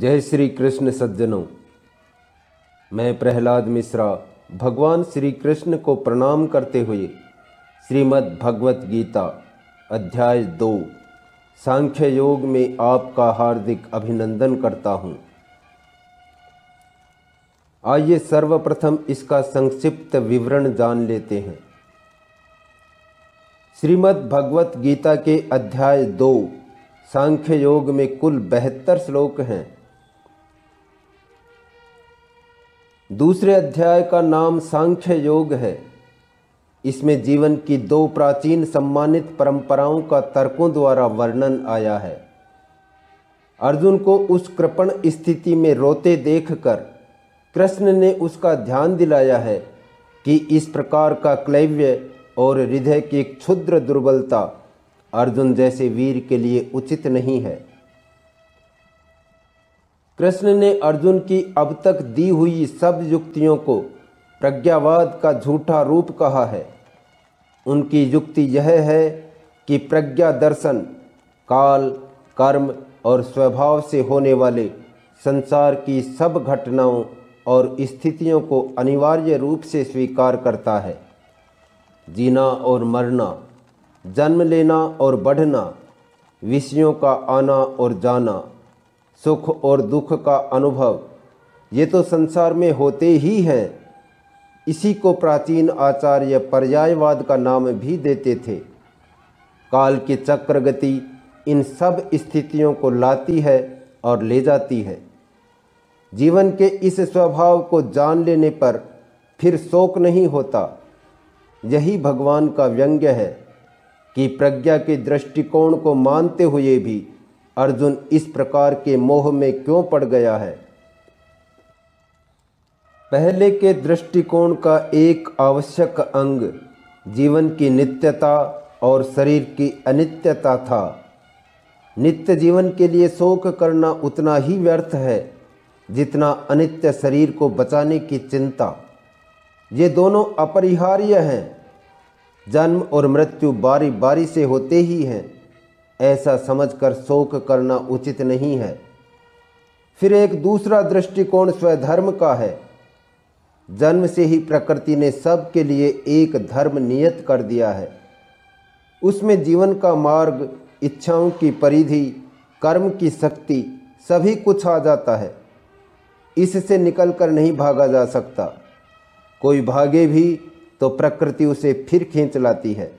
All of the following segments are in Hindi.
जय श्री कृष्ण सज्जनों। मैं प्रहलाद मिश्रा भगवान श्री कृष्ण को प्रणाम करते हुए श्रीमद् भगवत गीता अध्याय 2 सांख्य योग में आपका हार्दिक अभिनंदन करता हूँ। आइए सर्वप्रथम इसका संक्षिप्त विवरण जान लेते हैं। श्रीमद् भगवत गीता के अध्याय 2 सांख्य योग में कुल 72 श्लोक हैं। दूसरे अध्याय का नाम सांख्य योग है। इसमें जीवन की 2 प्राचीन सम्मानित परंपराओं का तर्कों द्वारा वर्णन आया है। अर्जुन को उस कृपण स्थिति में रोते देखकर कृष्ण ने उसका ध्यान दिलाया है कि इस प्रकार का क्लैव्य और हृदय की क्षुद्र दुर्बलता अर्जुन जैसे वीर के लिए उचित नहीं है। कृष्ण ने अर्जुन की अब तक दी हुई सब युक्तियों को प्रज्ञावाद का झूठा रूप कहा है। उनकी युक्ति यह है कि प्रज्ञा दर्शन काल, कर्म और स्वभाव से होने वाले संसार की सब घटनाओं और स्थितियों को अनिवार्य रूप से स्वीकार करता है। जीना और मरना, जन्म लेना और बढ़ना, विषयों का आना और जाना, सुख और दुख का अनुभव, ये तो संसार में होते ही हैं। इसी को प्राचीन आचार्य पर्यायवाद का नाम भी देते थे। काल की चक्र गति इन सब स्थितियों को लाती है और ले जाती है। जीवन के इस स्वभाव को जान लेने पर फिर शोक नहीं होता। यही भगवान का व्यंग्य है कि प्रज्ञा के दृष्टिकोण को मानते हुए भी अर्जुन इस प्रकार के मोह में क्यों पड़ गया है। पहले के दृष्टिकोण का एक आवश्यक अंग जीवन की नित्यता और शरीर की अनित्यता था। नित्य जीवन के लिए शोक करना उतना ही व्यर्थ है जितना अनित्य शरीर को बचाने की चिंता। ये दोनों अपरिहार्य हैं। जन्म और मृत्यु बारी बारी से होते ही हैं। ऐसा समझकर शोक करना उचित नहीं है। फिर एक दूसरा दृष्टिकोण स्वधर्म का है। जन्म से ही प्रकृति ने सबके लिए एक धर्म नियत कर दिया है। उसमें जीवन का मार्ग, इच्छाओं की परिधि, कर्म की शक्ति, सभी कुछ आ जाता है। इससे निकलकर नहीं भागा जा सकता। कोई भागे भी तो प्रकृति उसे फिर खींच लाती है।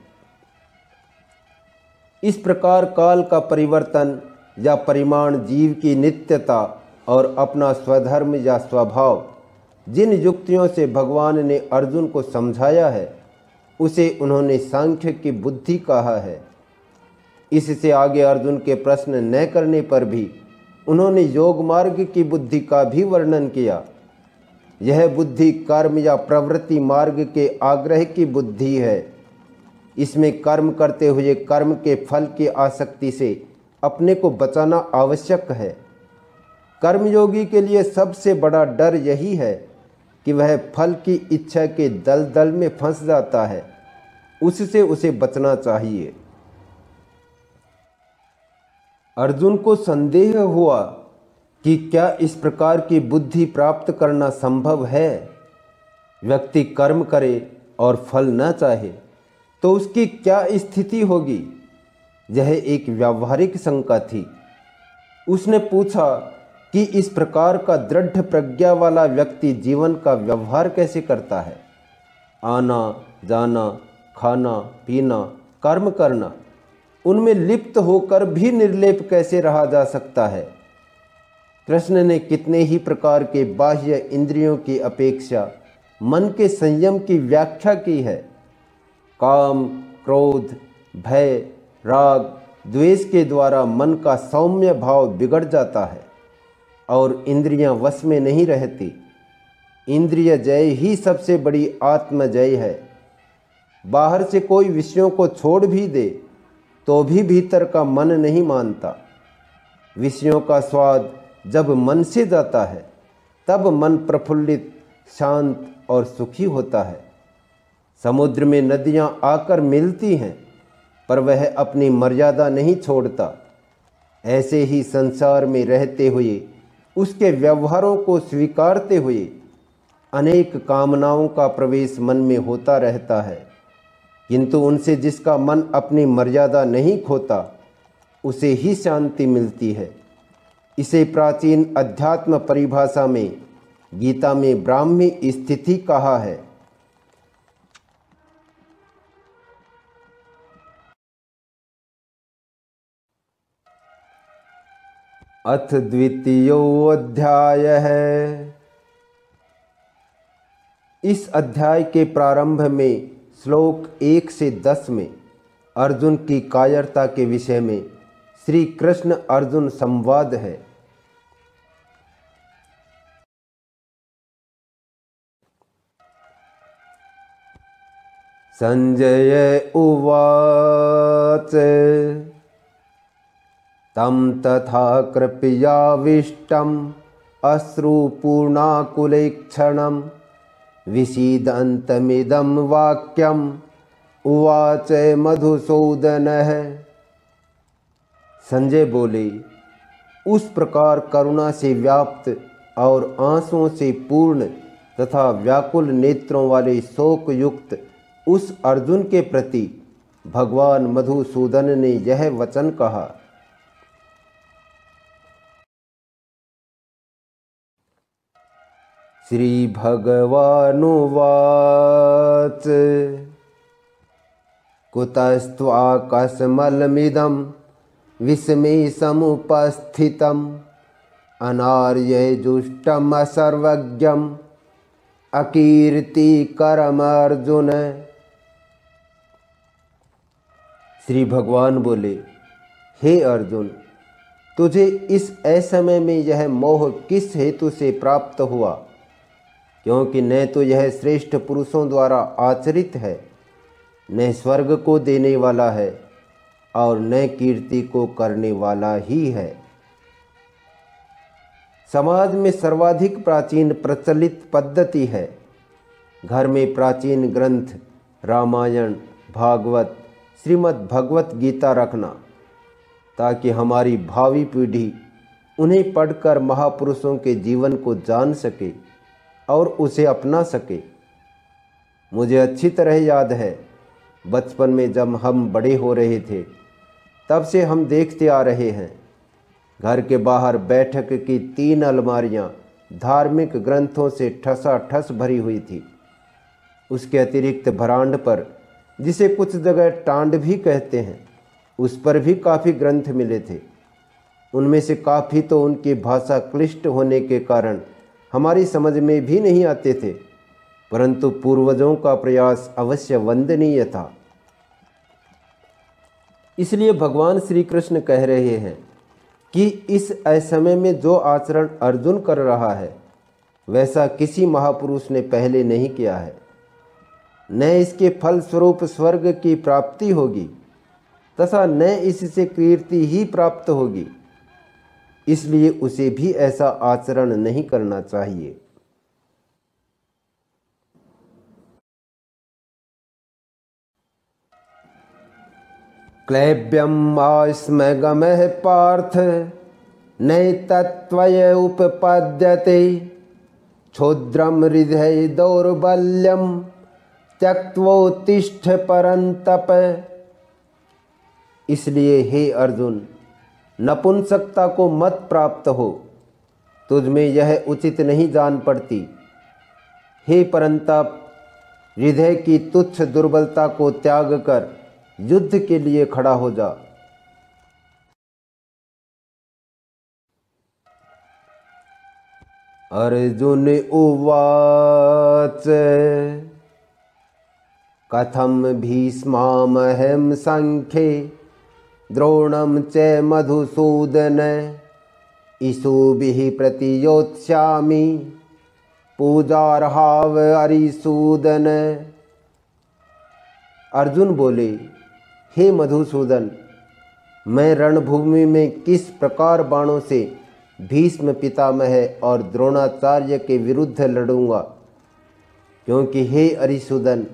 इस प्रकार काल का परिवर्तन या परिमाण, जीव की नित्यता और अपना स्वधर्म या स्वभाव, जिन युक्तियों से भगवान ने अर्जुन को समझाया है उसे उन्होंने सांख्य की बुद्धि कहा है। इससे आगे अर्जुन के प्रश्न न करने पर भी उन्होंने योग मार्ग की बुद्धि का भी वर्णन किया। यह बुद्धि कर्म या प्रवृत्ति मार्ग के आग्रह की बुद्धि है। इसमें कर्म करते हुए कर्म के फल की आसक्ति से अपने को बचाना आवश्यक है। कर्मयोगी के लिए सबसे बड़ा डर यही है कि वह फल की इच्छा के दलदल में फंस जाता है। उससे उसे बचना चाहिए। अर्जुन को संदेह हुआ कि क्या इस प्रकार की बुद्धि प्राप्त करना संभव है। व्यक्ति कर्म करे और फल न चाहे तो उसकी क्या स्थिति होगी। यह एक व्यावहारिक शंका थी। उसने पूछा कि इस प्रकार का दृढ़ प्रज्ञा वाला व्यक्ति जीवन का व्यवहार कैसे करता है। आना जाना, खाना पीना, कर्म करना, उनमें लिप्त होकर भी निर्लेप कैसे रहा जा सकता है। कृष्ण ने कितने ही प्रकार के बाह्य इंद्रियों की अपेक्षा मन के संयम की व्याख्या की है। काम, क्रोध, भय, राग, द्वेष के द्वारा मन का सौम्य भाव बिगड़ जाता है और इंद्रियां वश में नहीं रहती। इंद्रिय जय ही सबसे बड़ी आत्मजय है। बाहर से कोई विषयों को छोड़ भी दे तो भी भीतर का मन नहीं मानता। विषयों का स्वाद जब मन से जाता है तब मन प्रफुल्लित, शांत और सुखी होता है। समुद्र में नदियां आकर मिलती हैं पर वह अपनी मर्यादा नहीं छोड़ता। ऐसे ही संसार में रहते हुए उसके व्यवहारों को स्वीकारते हुए अनेक कामनाओं का प्रवेश मन में होता रहता है, किंतु उनसे जिसका मन अपनी मर्यादा नहीं खोता उसे ही शांति मिलती है। इसे प्राचीन अध्यात्म परिभाषा में गीता में ब्राह्मी स्थिति कहा है। अथ द्वितीयोऽध्याय है। इस अध्याय के प्रारंभ में श्लोक 1 से 10 में अर्जुन की कायरता के विषय में श्री कृष्ण अर्जुन संवाद है। संजय उवाच तं तथा कृपयाविष्टम् अश्रुपूर्णाकुलेक्षणं विषीदन्तमिदं वाक्यम् उवाच मधुसूदनः। संजय बोले, उस प्रकार करुणा से व्याप्त और आंसुओं से पूर्ण तथा व्याकुल नेत्रों वाले शोक युक्त उस अर्जुन के प्रति भगवान मधुसूदन ने यह वचन कहा। श्री भगवानुवाच कुतस्त्वाकस्मलमिदं विस्मे समुपस्थितम् अनार्यजुष्टमसर्वज्ञम् अकीर्तिकरमर्जुन। श्री भगवान बोले, हे अर्जुन, तुझे इस असमय में यह मोह किस हेतु से प्राप्त हुआ, क्योंकि न तो यह श्रेष्ठ पुरुषों द्वारा आचरित है, न स्वर्ग को देने वाला है और न कीर्ति को करने वाला ही है। समाज में सर्वाधिक प्राचीन प्रचलित पद्धति है घर में प्राचीन ग्रंथ रामायण, भागवत, श्रीमद् भगवत गीता रखना, ताकि हमारी भावी पीढ़ी उन्हें पढ़कर महापुरुषों के जीवन को जान सके और उसे अपना सके। मुझे अच्छी तरह याद है, बचपन में जब हम बड़े हो रहे थे तब से हम देखते आ रहे हैं, घर के बाहर बैठक की 3 अलमारियां धार्मिक ग्रंथों से ठसाठस भरी हुई थी। उसके अतिरिक्त भरांड पर, जिसे कुछ जगह टांड भी कहते हैं, उस पर भी काफ़ी ग्रंथ मिले थे। उनमें से काफ़ी तो उनकी भाषा क्लिष्ट होने के कारण हमारी समझ में भी नहीं आते थे, परंतु पूर्वजों का प्रयास अवश्य वंदनीय था। इसलिए भगवान श्री कृष्ण कह रहे हैं कि इस असमय में जो आचरण अर्जुन कर रहा है वैसा किसी महापुरुष ने पहले नहीं किया है। न इसके फल स्वरूप स्वर्ग की प्राप्ति होगी तथा न इससे कीर्ति ही प्राप्त होगी, इसलिए उसे भी ऐसा आचरण नहीं करना चाहिए। क्लैब्यम आस्मगमः पार्थ नैतत्त्वय उपपद्यते क्षुद्रम हृदय दौर्बल्यम त्यक्त्वोत्तिष्ठ परंतप। इसलिए हे अर्जुन, नपुंसकता को मत प्राप्त हो, तुझ में यह उचित नहीं जान पड़ती। हे परंतप, हृदय की तुच्छ दुर्बलता को त्याग कर युद्ध के लिए खड़ा हो जा। अर्जुन उवाच कथम भीष्मामहं संख्ये द्रोणं च मधुसूदन इषुभिः प्रतियोत्स्यामि पूजार्हाव अरिसूदन। अर्जुन बोले, हे मधुसूदन, मैं रणभूमि में किस प्रकार बाणों से भीष्म पितामह और द्रोणाचार्य के विरुद्ध लड़ूंगा, क्योंकि हे अरिसूदन,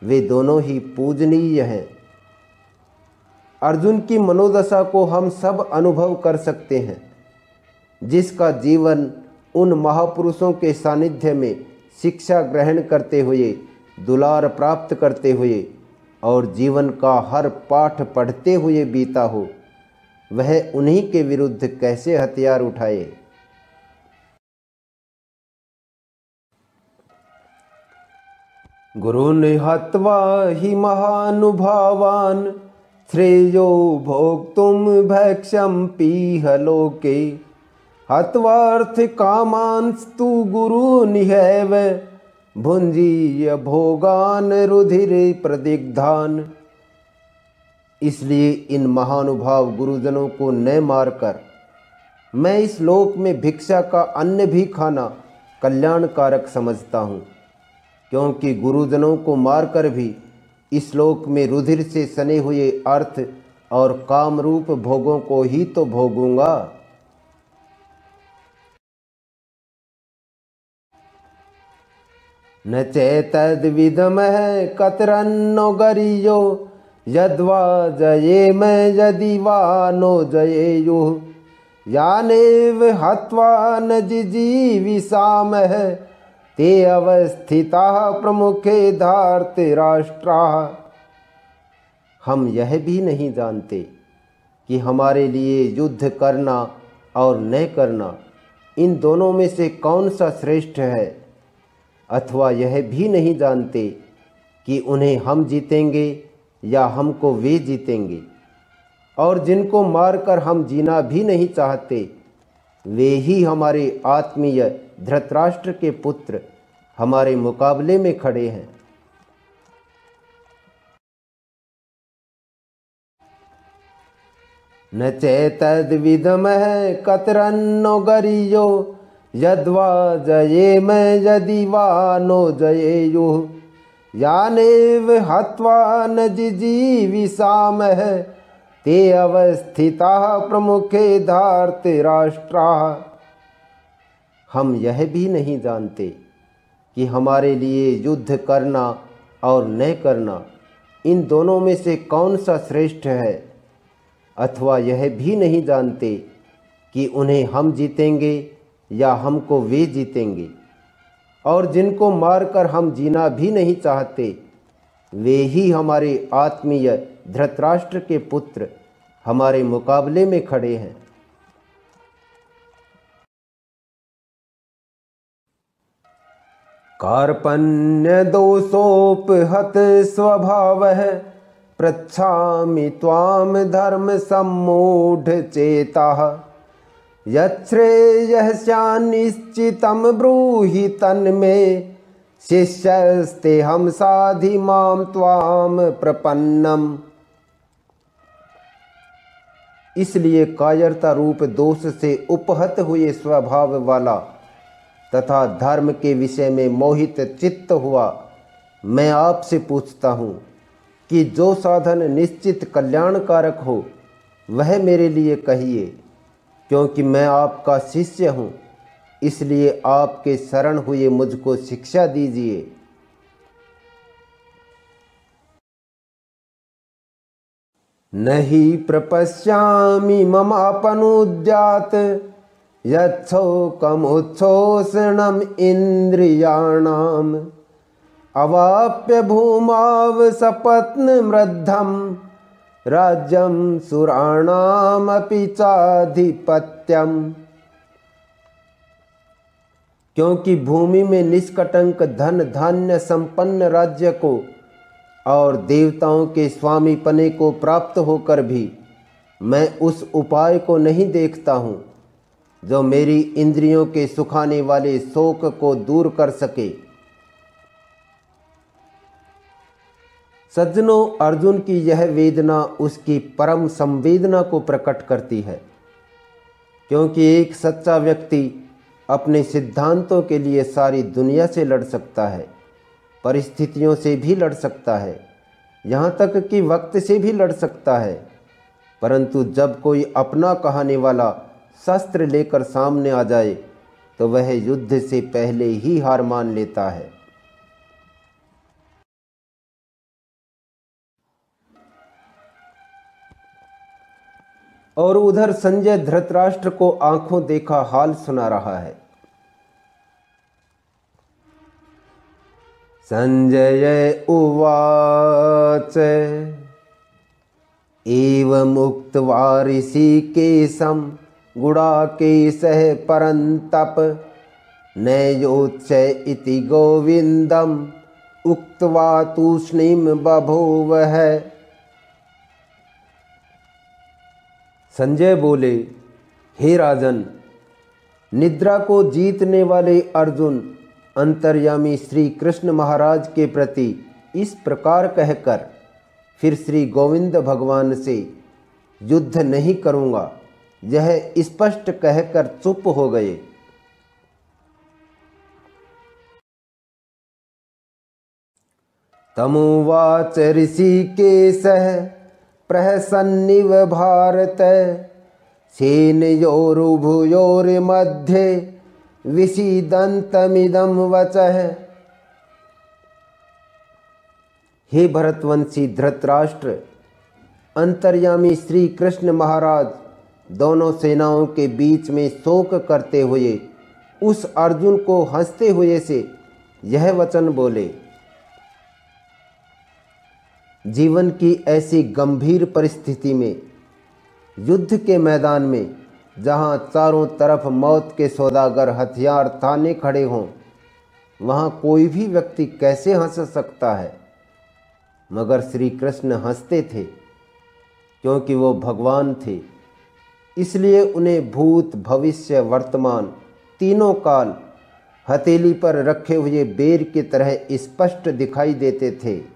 वे दोनों ही पूजनीय हैं। अर्जुन की मनोदशा को हम सब अनुभव कर सकते हैं। जिसका जीवन उन महापुरुषों के सानिध्य में शिक्षा ग्रहण करते हुए, दुलार प्राप्त करते हुए और जीवन का हर पाठ पढ़ते हुए बीता हो, वह उन्हीं के विरुद्ध कैसे हथियार उठाए। गुरुन् हत्वा हि महानुभावान् श्रेयो भोक्तुं भैक्ष्यं पीह लोके हत्वार्थ कामांस्तु गुरूनिहैव भुंजीय भोगान रुधिर प्रदिग्धान। इसलिए इन महानुभाव गुरुजनों को न मारकर मैं इस लोक में भिक्षा का अन्न भी खाना कल्याणकारक समझता हूँ, क्योंकि गुरुजनों को मारकर भी इस लोक में रुधिर से सने हुए अर्थ और कामरूप भोगों को ही तो भोगूंगा। न चैतद्विदमः कतरन्नो गरियो यद्वा जयेम यदि वा नो जयेयुः यानेव हत्वा न जिजीविषामः ते अवस्थिताः प्रमुखे धार्तराष्ट्राः। हम यह भी नहीं जानते कि हमारे लिए युद्ध करना और न करना इन दोनों में से कौन सा श्रेष्ठ है, अथवा यह भी नहीं जानते कि उन्हें हम जीतेंगे या हमको वे जीतेंगे। और जिनको मारकर हम जीना भी नहीं चाहते, वे ही हमारे आत्मीय धृतराष्ट्र के पुत्र हमारे मुकाबले में खड़े हैं। न चैतद्विदमः कतरन्नो गरियो यद्वा जयेम यदि वा नो जयेयुः यानेव हत्वा न जिजीविषामः ते अवस्थिताः प्रमुखे धार्तराष्ट्राः। हम यह भी नहीं जानते कि हमारे लिए युद्ध करना और न करना इन दोनों में से कौन सा श्रेष्ठ है, अथवा यह भी नहीं जानते कि उन्हें हम जीतेंगे या हमको वे जीतेंगे। और जिनको मारकर हम जीना भी नहीं चाहते, वे ही हमारे आत्मीय धृतराष्ट्र के पुत्र हमारे मुकाबले में खड़े हैं। कार्पण्य दोषोपहत स्वभावः पृच्छामि त्वां धर्म सम्मूढ़ चेताः यच्छ्रेयः स्यान्निश्चितं ब्रूहि तन्मे शिष्यस्तेऽहं साधि मां त्वां प्रपन्नम्। इसलिए कायरता रूप दोष से उपहत हुए स्वभाव वाला तथा धर्म के विषय में मोहित चित्त हुआ मैं आपसे पूछता हूँ कि जो साधन निश्चित कल्याणकारक हो वह मेरे लिए कहिए, क्योंकि मैं आपका शिष्य हूँ। इसलिए आपके शरण हुए मुझको शिक्षा दीजिए। नहीं प्रपश्यामि ममापनुद्यात् यच्छोकमुच्छोषणम् इन्द्रियाणाम् अवाप्य भूमाव सपत्नमृद्धं राज्यं सुराणामपि चाधिपत्यम्। क्योंकि भूमि में निष्कटंक धन धान्य संपन्न राज्य को और देवताओं के स्वामी पने को प्राप्त होकर भी मैं उस उपाय को नहीं देखता हूँ जो मेरी इंद्रियों के सुखाने वाले शोक को दूर कर सके। सज्जनों, अर्जुन की यह वेदना उसकी परम संवेदना को प्रकट करती है, क्योंकि एक सच्चा व्यक्ति अपने सिद्धांतों के लिए सारी दुनिया से लड़ सकता है, परिस्थितियों से भी लड़ सकता है, यहाँ तक कि वक्त से भी लड़ सकता है, परंतु जब कोई अपना कहाने वाला शस्त्र लेकर सामने आ जाए तो वह युद्ध से पहले ही हार मान लेता है। और उधर संजय धृतराष्ट्र को आंखों देखा हाल सुना रहा है। संजय उवाच एवमुक्त्वा ऋषिकेशं गुडाकेशः परन्तप नैयोत्स्य इति गोविन्दम् उक्त्वा तूष्णीं बभूवः। संजय बोले, हे राजन, निद्रा को जीतने वाले अर्जुन अंतर्यामी श्री कृष्ण महाराज के प्रति इस प्रकार कहकर फिर श्री गोविंद भगवान से युद्ध नहीं करूँगा, यह स्पष्ट कहकर चुप हो गए। तमुवाच ऋषिकेशः प्रहसन्निव भारत सेनयोरुभयोर्मध्ये विषीदन्तमिदं वचः। हे भरतवंशी धृतराष्ट्र, अंतर्यामी श्री कृष्ण महाराज दोनों सेनाओं के बीच में शोक करते हुए उस अर्जुन को हंसते हुए से यह वचन बोले। जीवन की ऐसी गंभीर परिस्थिति में, युद्ध के मैदान में, जहाँ चारों तरफ मौत के सौदागर हथियार ताने खड़े हों, वहाँ कोई भी व्यक्ति कैसे हंस सकता है? मगर श्री कृष्ण हंसते थे, क्योंकि वो भगवान थे। इसलिए उन्हें भूत, भविष्य, वर्तमान तीनों काल हथेली पर रखे हुए बेर की तरह स्पष्ट दिखाई देते थे।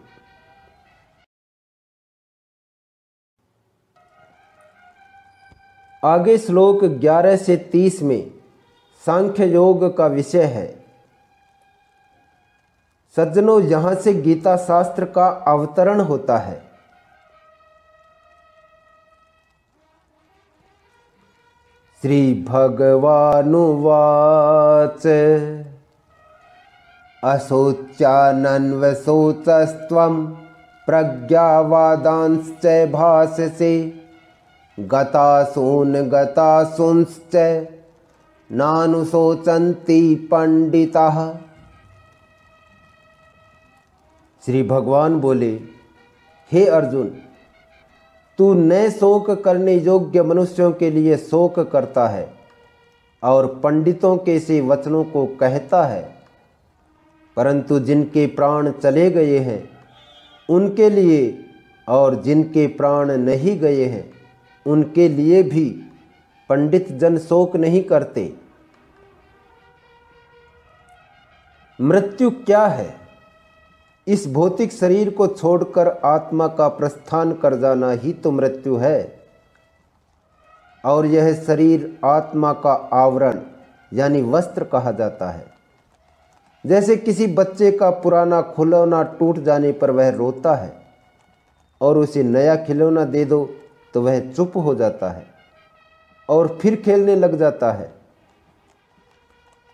आगे श्लोक 11 से 30 में सांख्य योग का विषय है। सज्जनों, यहाँ से गीता शास्त्र का अवतरण होता है। श्री भगवानुवाच अशोच्यानन्वशोचस्त्वं प्रज्ञावादांश्च भाषसे गतासूंश्च नानुशोचन्ति पंडिताः। श्री भगवान बोले, हे अर्जुन, तू न शोक करने योग्य मनुष्यों के लिए शोक करता है और पंडितों के से वचनों को कहता है, परंतु जिनके प्राण चले गए हैं उनके लिए और जिनके प्राण नहीं गए हैं उनके लिए भी पंडित जन शोक नहीं करते। मृत्यु क्या है? इस भौतिक शरीर को छोड़कर आत्मा का प्रस्थान कर जाना ही तो मृत्यु है। और यह शरीर आत्मा का आवरण यानी वस्त्र कहा जाता है। जैसे किसी बच्चे का पुराना खिलौना टूट जाने पर वह रोता है और उसे नया खिलौना दे दो तो वह चुप हो जाता है और फिर खेलने लग जाता है।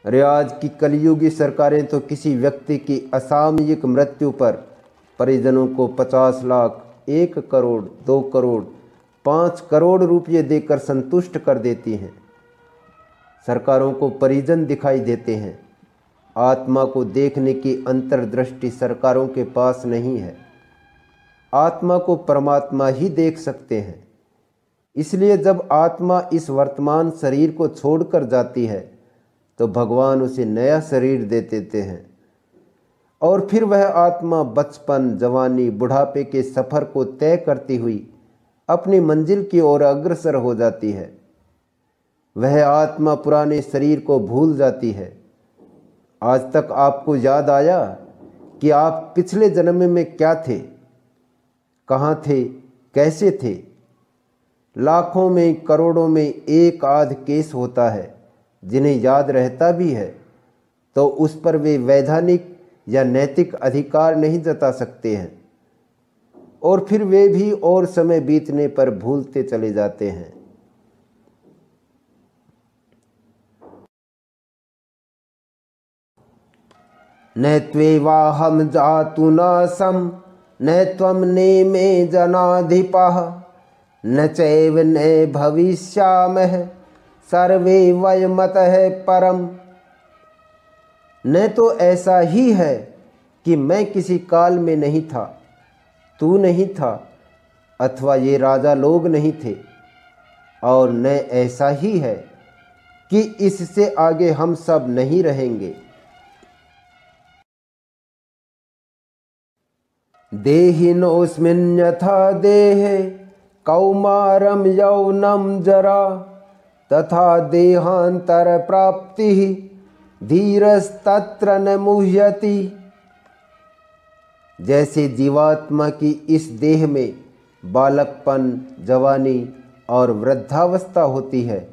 अरे आज की कलयुगी सरकारें तो किसी व्यक्ति की असामयिक मृत्यु पर परिजनों को 50 लाख, 1 करोड़, 2 करोड़, 5 करोड़ रुपये देकर संतुष्ट कर देती हैं। सरकारों को परिजन दिखाई देते हैं। आत्मा को देखने की अंतर्दृष्टि सरकारों के पास नहीं है। आत्मा को परमात्मा ही देख सकते हैं। इसलिए जब आत्मा इस वर्तमान शरीर को छोड़कर जाती है तो भगवान उसे नया शरीर दे देते हैं और फिर वह आत्मा बचपन, जवानी, बुढ़ापे के सफ़र को तय करती हुई अपनी मंजिल की ओर अग्रसर हो जाती है। वह आत्मा पुराने शरीर को भूल जाती है। आज तक आपको याद आया कि आप पिछले जन्म में क्या थे, कहाँ थे, कैसे थे? लाखों में, करोड़ों में एक आध केस होता है जिन्हें याद रहता भी है तो उस पर वे वैधानिक या नैतिक अधिकार नहीं जता सकते हैं और फिर वे भी और समय बीतने पर भूलते चले जाते हैं। न त्वेवाहं जातु नासं न त्वं नेमे जनाधिपः न चैव न भविष्यामः सर्वे वयमतः परम। न तो ऐसा ही है कि मैं किसी काल में नहीं था, तू नहीं था, अथवा ये राजा लोग नहीं थे, और न ऐसा ही है कि इससे आगे हम सब नहीं रहेंगे। देहिनोऽस्मिन् यथा देहे कौमारं यौवनं जरा तथा देहांतर प्राप्ति धीरस्तत्र न मुह्यति। जैसे जीवात्मा की इस देह में बालकपन, जवानी और वृद्धावस्था होती है,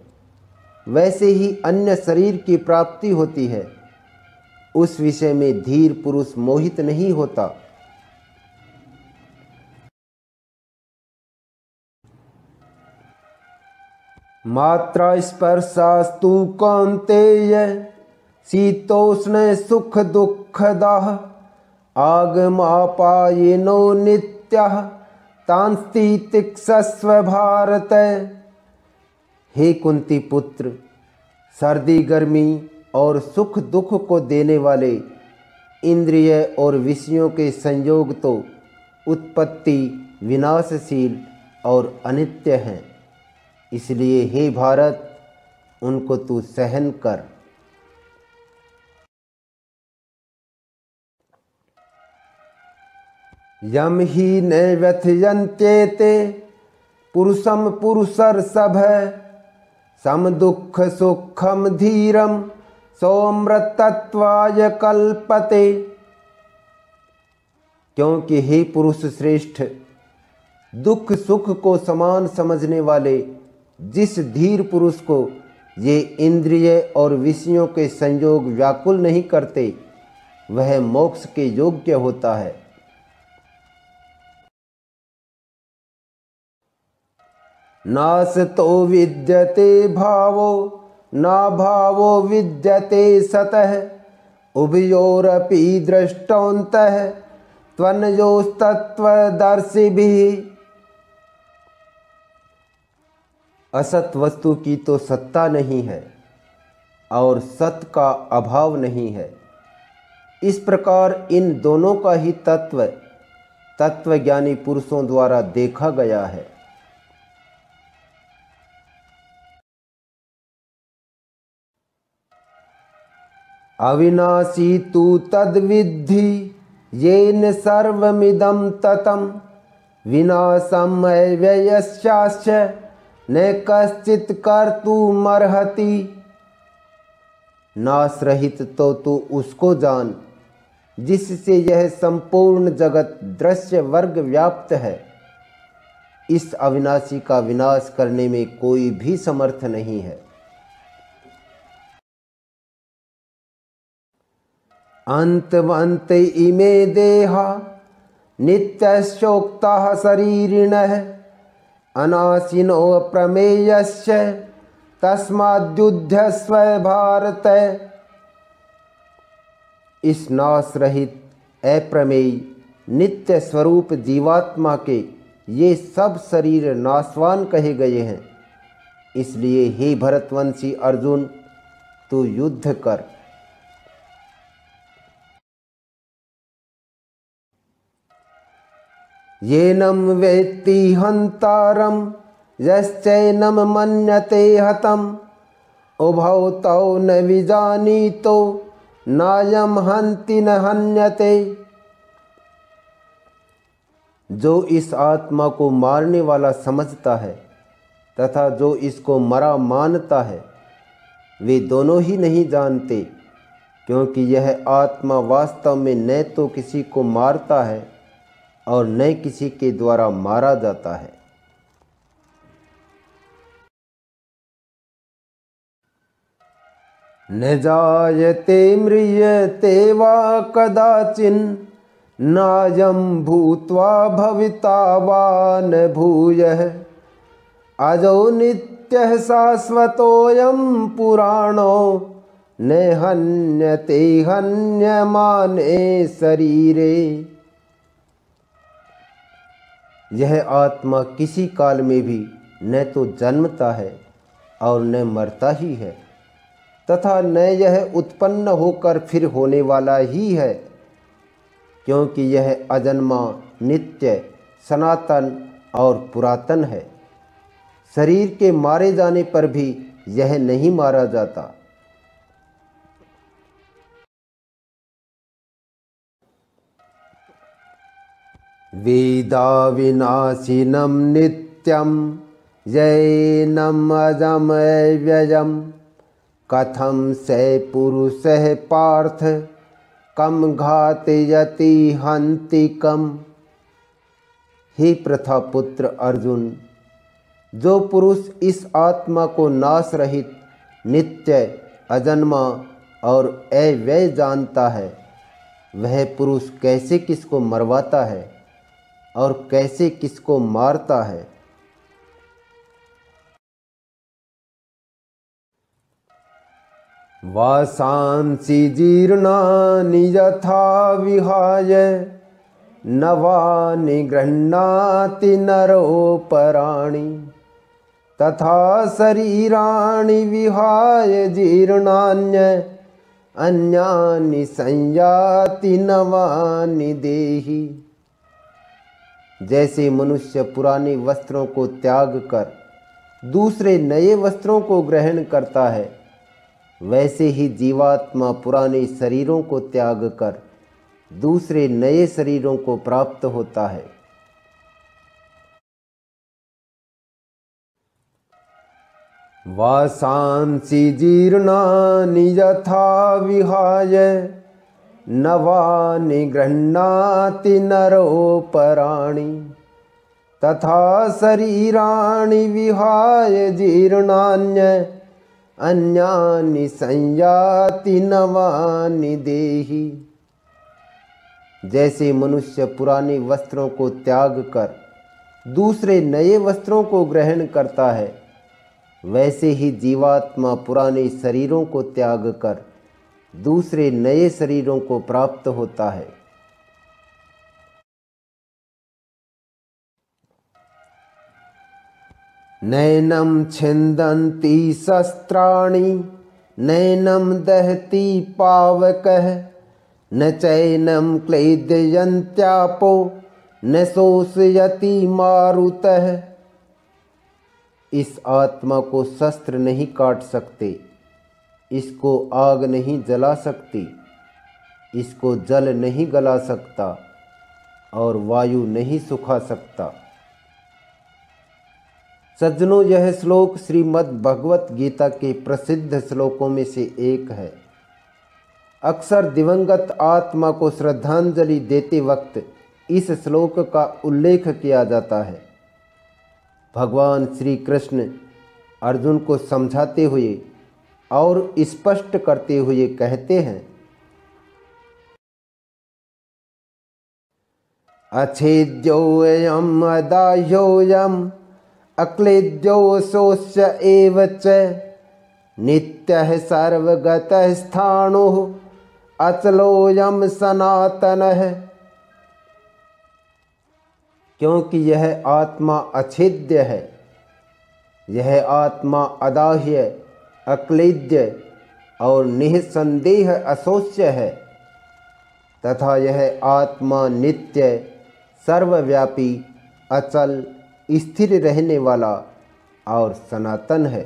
वैसे ही अन्य शरीर की प्राप्ति होती है। उस विषय में धीर पुरुष मोहित नहीं होता। मात्रा स्पर्शास्तु कौन्तेय शीतोष्ण सुख दुःखदाः आगमापायिनो नित्यः तांस्ति तिक्षस्व भारत। हे कुंती पुत्र, सर्दी गर्मी और सुख दुख को देने वाले इंद्रिय और विषयों के संयोग तो उत्पत्ति, विनाशशील और अनित्य हैं। इसलिए हे भारत, उनको तू सहन कर। यम ही न व्यथयन्त्येते पुरुषम पुरुषर्षभ सम दुख सुखम धीरम सोमृतत्वाय कल्पते। क्योंकि हे पुरुष श्रेष्ठ, दुख सुख को समान समझने वाले जिस धीर पुरुष को ये इंद्रिय और विषयों के संयोग व्याकुल नहीं करते, वह मोक्ष के योग्य होता है। नासतो विद्यते भावो ना भावो विद्यते सतः उभयोरपि दृष्टोऽन्तः त्वन्योस्तत्त्वदर्शिभिः। असत वस्तु की तो सत्ता नहीं है और सत का अभाव नहीं है। इस प्रकार इन दोनों का ही तत्वज्ञानी पुरुषों द्वारा देखा गया है। अविनाशी तु तद्विद्धि येन सर्वमिदं ततं विनाशम् अव्ययस्यास्य न कश्चित् कर्तुमर्हति। नाश रहित तो तू उसको जान जिससे यह संपूर्ण जगत दृश्य वर्ग व्याप्त है। इस अविनाशी का विनाश करने में कोई भी समर्थ नहीं है। अंतवन्त इमे देहा नित्यशोक्ताः शरीरिणः अनाशिनो प्रमेयस्य तस्माद्युध्यस्व भारत। इस नाश रहित अप्रमेय नित्य स्वरूप जीवात्मा के ये सब शरीर नाशवान कहे गए हैं। इसलिए हे भरतवंशी अर्जुन, तू युद्ध कर। येनम वेत्ति हंतारम यश्चैनम मन्यते हतम उभौ तौ न विजानीतो नायम हन्ति न हन्यते। जो इस आत्मा को मारने वाला समझता है तथा जो इसको मरा मानता है, वे दोनों ही नहीं जानते, क्योंकि यह आत्मा वास्तव में न तो किसी को मारता है और न किसी के द्वारा मारा जाता है। न जायते म्रियते वा कदाचिन् नायं भूत्वा भविता वा न भूयः अजो नित्यः शाश्वतोऽयं पुराणो न हन्यते हन्यमाने शरीरे। यह आत्मा किसी काल में भी न तो जन्मता है और न मरता ही है, तथा न यह उत्पन्न होकर फिर होने वाला ही है, क्योंकि यह अजन्मा, नित्य, सनातन और पुरातन है। शरीर के मारे जाने पर भी यह नहीं मारा जाता। वेदा विनाशिनम नित्यम जैनम अजमव्ययम् कथम स पुरुषः पार्थ कम घातयति हन्ति कम। हे प्रथापुत्र अर्जुन, जो पुरुष इस आत्मा को नाश रहित, नित्य, अजन्मा और अव्यय जानता है, वह पुरुष कैसे किसको मरवाता है और कैसे किसको मारता है। वासांसि जीर्णानि यथा विहाय नवानि गृह्णाति नरोपराणि तथा शरीराणि विहाय जीर्णान्य अन्यानि संयाति नवानि देहि। जैसे मनुष्य पुराने वस्त्रों को त्याग कर दूसरे नए वस्त्रों को ग्रहण करता है, वैसे ही जीवात्मा पुराने शरीरों को त्याग कर दूसरे नए शरीरों को प्राप्त होता है। वासांसि जीर्णानि यथा विहाय नवानि गृह्णाति नरोपराणि तथा शरीराणि विहाय जीर्णान्य अन्यानि संयाति नवानि देहि। जैसे मनुष्य पुराने वस्त्रों को त्याग कर दूसरे नए वस्त्रों को ग्रहण करता है, वैसे ही जीवात्मा पुराने शरीरों को त्याग कर दूसरे नए शरीरों को प्राप्त होता है। नैनं छिन्दन्ति शस्त्राणि नैनं दहति पावकः न चैनं क्लेदयन्त्यापो न शोषयति मारुतः। इस आत्मा को शस्त्र नहीं काट सकते, इसको आग नहीं जला सकती, इसको जल नहीं गला सकता और वायु नहीं सुखा सकता। सज्जनों, यह श्लोक श्रीमद् भगवत गीता के प्रसिद्ध श्लोकों में से एक है। अक्सर दिवंगत आत्मा को श्रद्धांजलि देते वक्त इस श्लोक का उल्लेख किया जाता है। भगवान श्री कृष्ण अर्जुन को समझाते हुए और स्पष्ट करते हुए कहते हैं, अच्छेद्योऽयम् अदाह्योऽयम् अक्लेद्यो शोष्य एव च नित्यः सर्वगतः स्थाणुः अचलोऽयं सनातनः। क्योंकि यह आत्मा अछेद्य है, यह आत्मा अदाह्य, अक्लेद्य और निःसंदेह अशोष्य है, तथा यह आत्मा नित्य, सर्वव्यापी, अचल, स्थिर रहने वाला और सनातन है।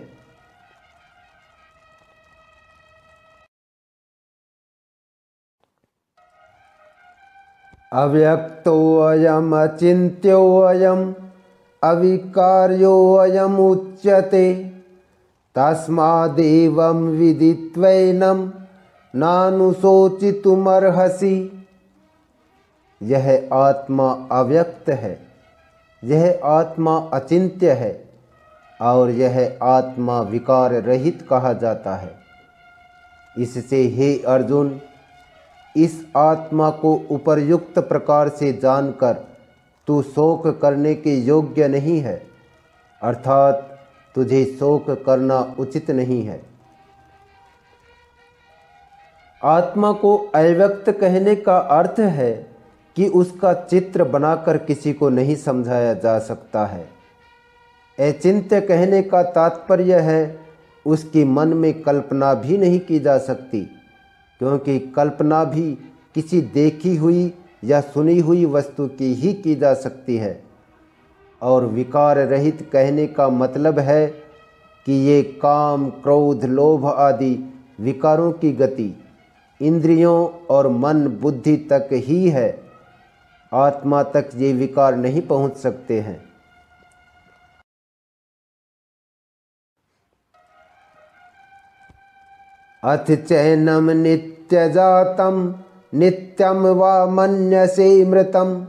अव्यक्तोऽयम् अचिन्त्योऽयम् अविकार्योऽयम् उच्यते तस्मादेवं विदित्वैनं नानुशोचितुमर्हसि। यह आत्मा अव्यक्त है, यह आत्मा अचिंत्य है और यह आत्मा विकार रहित कहा जाता है। इससे हे अर्जुन, इस आत्मा को उपर्युक्त प्रकार से जानकर तू शोक करने के योग्य नहीं है, अर्थात तुझे शोक करना उचित नहीं है। आत्मा को अव्यक्त कहने का अर्थ है कि उसका चित्र बनाकर किसी को नहीं समझाया जा सकता है। अचिंत्य कहने का तात्पर्य है उसकी मन में कल्पना भी नहीं की जा सकती, क्योंकि कल्पना भी किसी देखी हुई या सुनी हुई वस्तु की ही की जा सकती है। और विकार रहित कहने का मतलब है कि ये काम, क्रोध, लोभ आदि विकारों की गति इंद्रियों और मन, बुद्धि तक ही है। आत्मा तक ये विकार नहीं पहुंच सकते हैं। अथ चैनम नित्यजातं नित्यं वा मन्यसे मृतं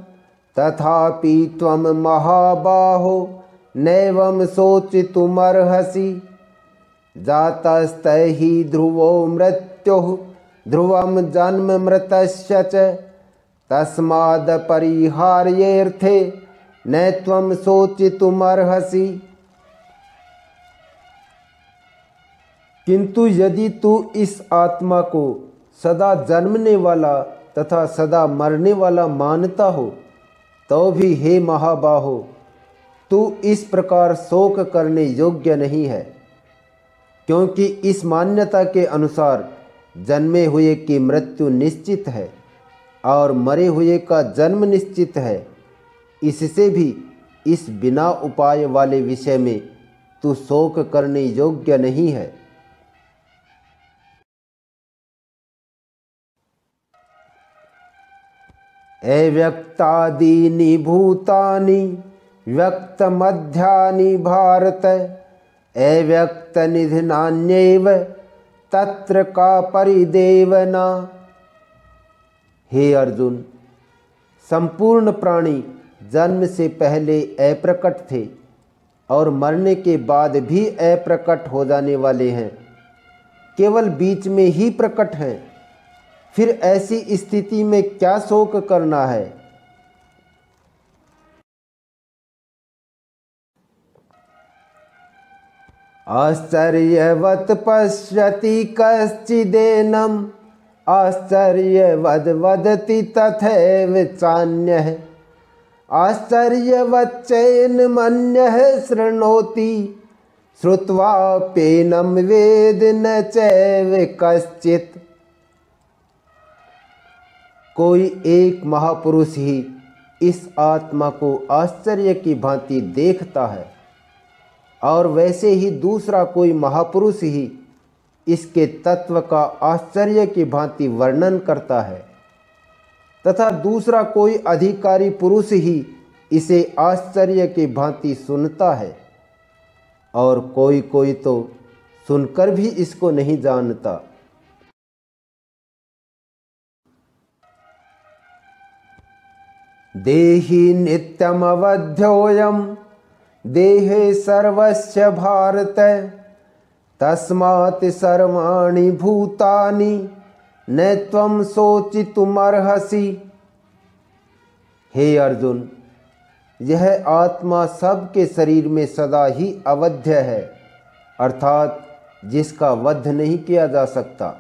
तथापि त्वं महाबाहो नैवं शोचितुमर्हसि। जातस्तैहि ध्रुवो मृत्युः ध्रुवं जन्म मृतस्य च तस्माद् परिहार्येऽर्थे न त्वं शोचितुमर्हसि। किंतु यदि तू इस आत्मा को सदा जन्मने वाला तथा सदा मरने वाला मानता हो तो भी हे महाबाहो, तू इस प्रकार शोक करने योग्य नहीं है, क्योंकि इस मान्यता के अनुसार जन्मे हुए की मृत्यु निश्चित है और मरे हुए का जन्म निश्चित है। इससे भी इस बिना उपाय वाले विषय में तू शोक करने योग्य नहीं है। अव्यक्तादीनि भूतानि व्यक्तमध्यानि भारत अव्यक्तनिधनान्येव तत्र का परिदेवना। हे अर्जुन, संपूर्ण प्राणी जन्म से पहले अप्रकट थे और मरने के बाद भी अप्रकट हो जाने वाले हैं, केवल बीच में ही प्रकट हैं। फिर ऐसी स्थिति में क्या शोक करना है। आश्चर्यवत् पश्यति कश्चिदेनम् आश्चर्यवद् वदति तथैव चान्यः आश्चर्यवच्चैनमन्यः शृणोति श्रुत्वाप्येनं वेद न चैव कश्चित्। कोई एक महापुरुष ही इस आत्मा को आश्चर्य की भांति देखता है और वैसे ही दूसरा कोई महापुरुष ही इसके तत्व का आश्चर्य की भांति वर्णन करता है, तथा दूसरा कोई अधिकारी पुरुष ही इसे आश्चर्य की भांति सुनता है, और कोई कोई तो सुनकर भी इसको नहीं जानता। देहि नित्यमवध्योऽयं देहे सर्वस्य भारत तस्मात् सर्वाणि भूतानि न त्वं शोचितुमर्हसि। हे अर्जुन, यह आत्मा सबके शरीर में सदा ही अवध्य है, अर्थात जिसका वध नहीं किया जा सकता।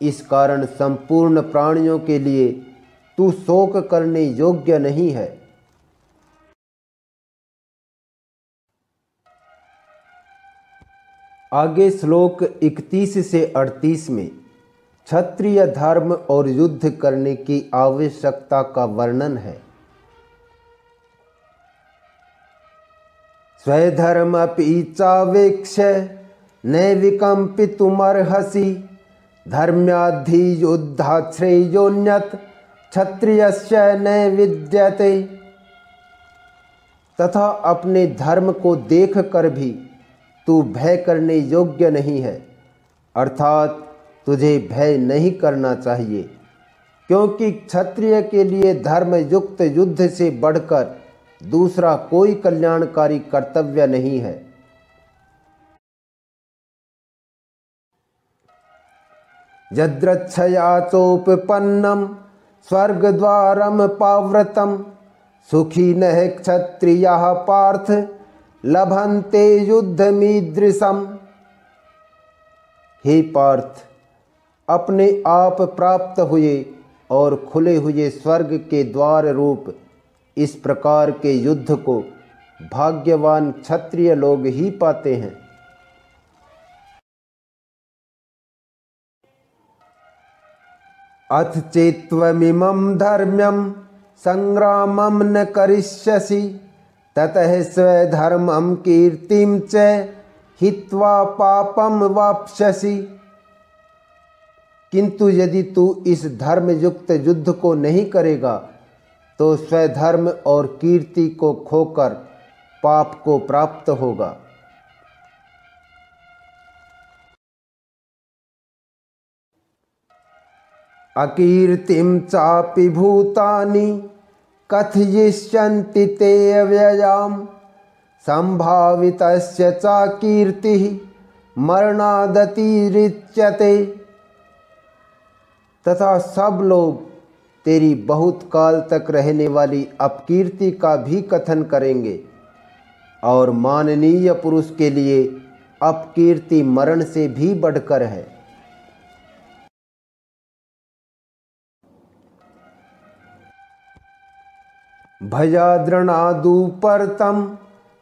इस कारण संपूर्ण प्राणियों के लिए तू शोक करने योग्य नहीं है। आगे श्लोक 31 से 38 में क्षत्रिय धर्म और युद्ध करने की आवश्यकता का वर्णन है। स्वधर्मपि चावेक्ष्य न विकम्पितुमर्हसि धर्म्याद्धि युद्धात् श्रेयोन्यत् क्षत्रियस्य न विद्यते। तथा अपने धर्म को देख कर भी तू भय करने योग्य नहीं है, अर्थात तुझे भय नहीं करना चाहिए, क्योंकि क्षत्रिय के लिए धर्म युक्त युद्ध से बढ़कर दूसरा कोई कल्याणकारी कर्तव्य नहीं है। यद्रच्छया चोपपन्नं स्वर्गद्वारं पाव्रतं सुखिनः क्षत्रियाः पार्थ लभन्ते युद्धमीदृशम्। हे पार्थ, अपने आप प्राप्त हुए और खुले हुए स्वर्ग के द्वार रूप इस प्रकार के युद्ध को भाग्यवान क्षत्रिय लोग ही पाते हैं। अथ चेत्त्वमिमं धर्म्यं संग्रामं न करिष्यसि ततः स्वधर्मं कीर्तिं च हित्वा पापं वाप्स्यसि। किंतु यदि तू इस धर्म युक्त युद्ध को नहीं करेगा तो स्वधर्म और कीर्ति को खोकर पाप को प्राप्त होगा। अकीर्तिं चापि भूतानि कथयिष्यन्ति ते अव्ययाम् संभावितस्य च कीर्तिः मरणादतिरिच्यते। तथा सब लोग तेरी बहुत काल तक रहने वाली अपकीर्ति का भी कथन करेंगे और माननीय पुरुष के लिए अपकीर्ति मरण से भी बढ़कर है। भयाद्रणादुपर्तं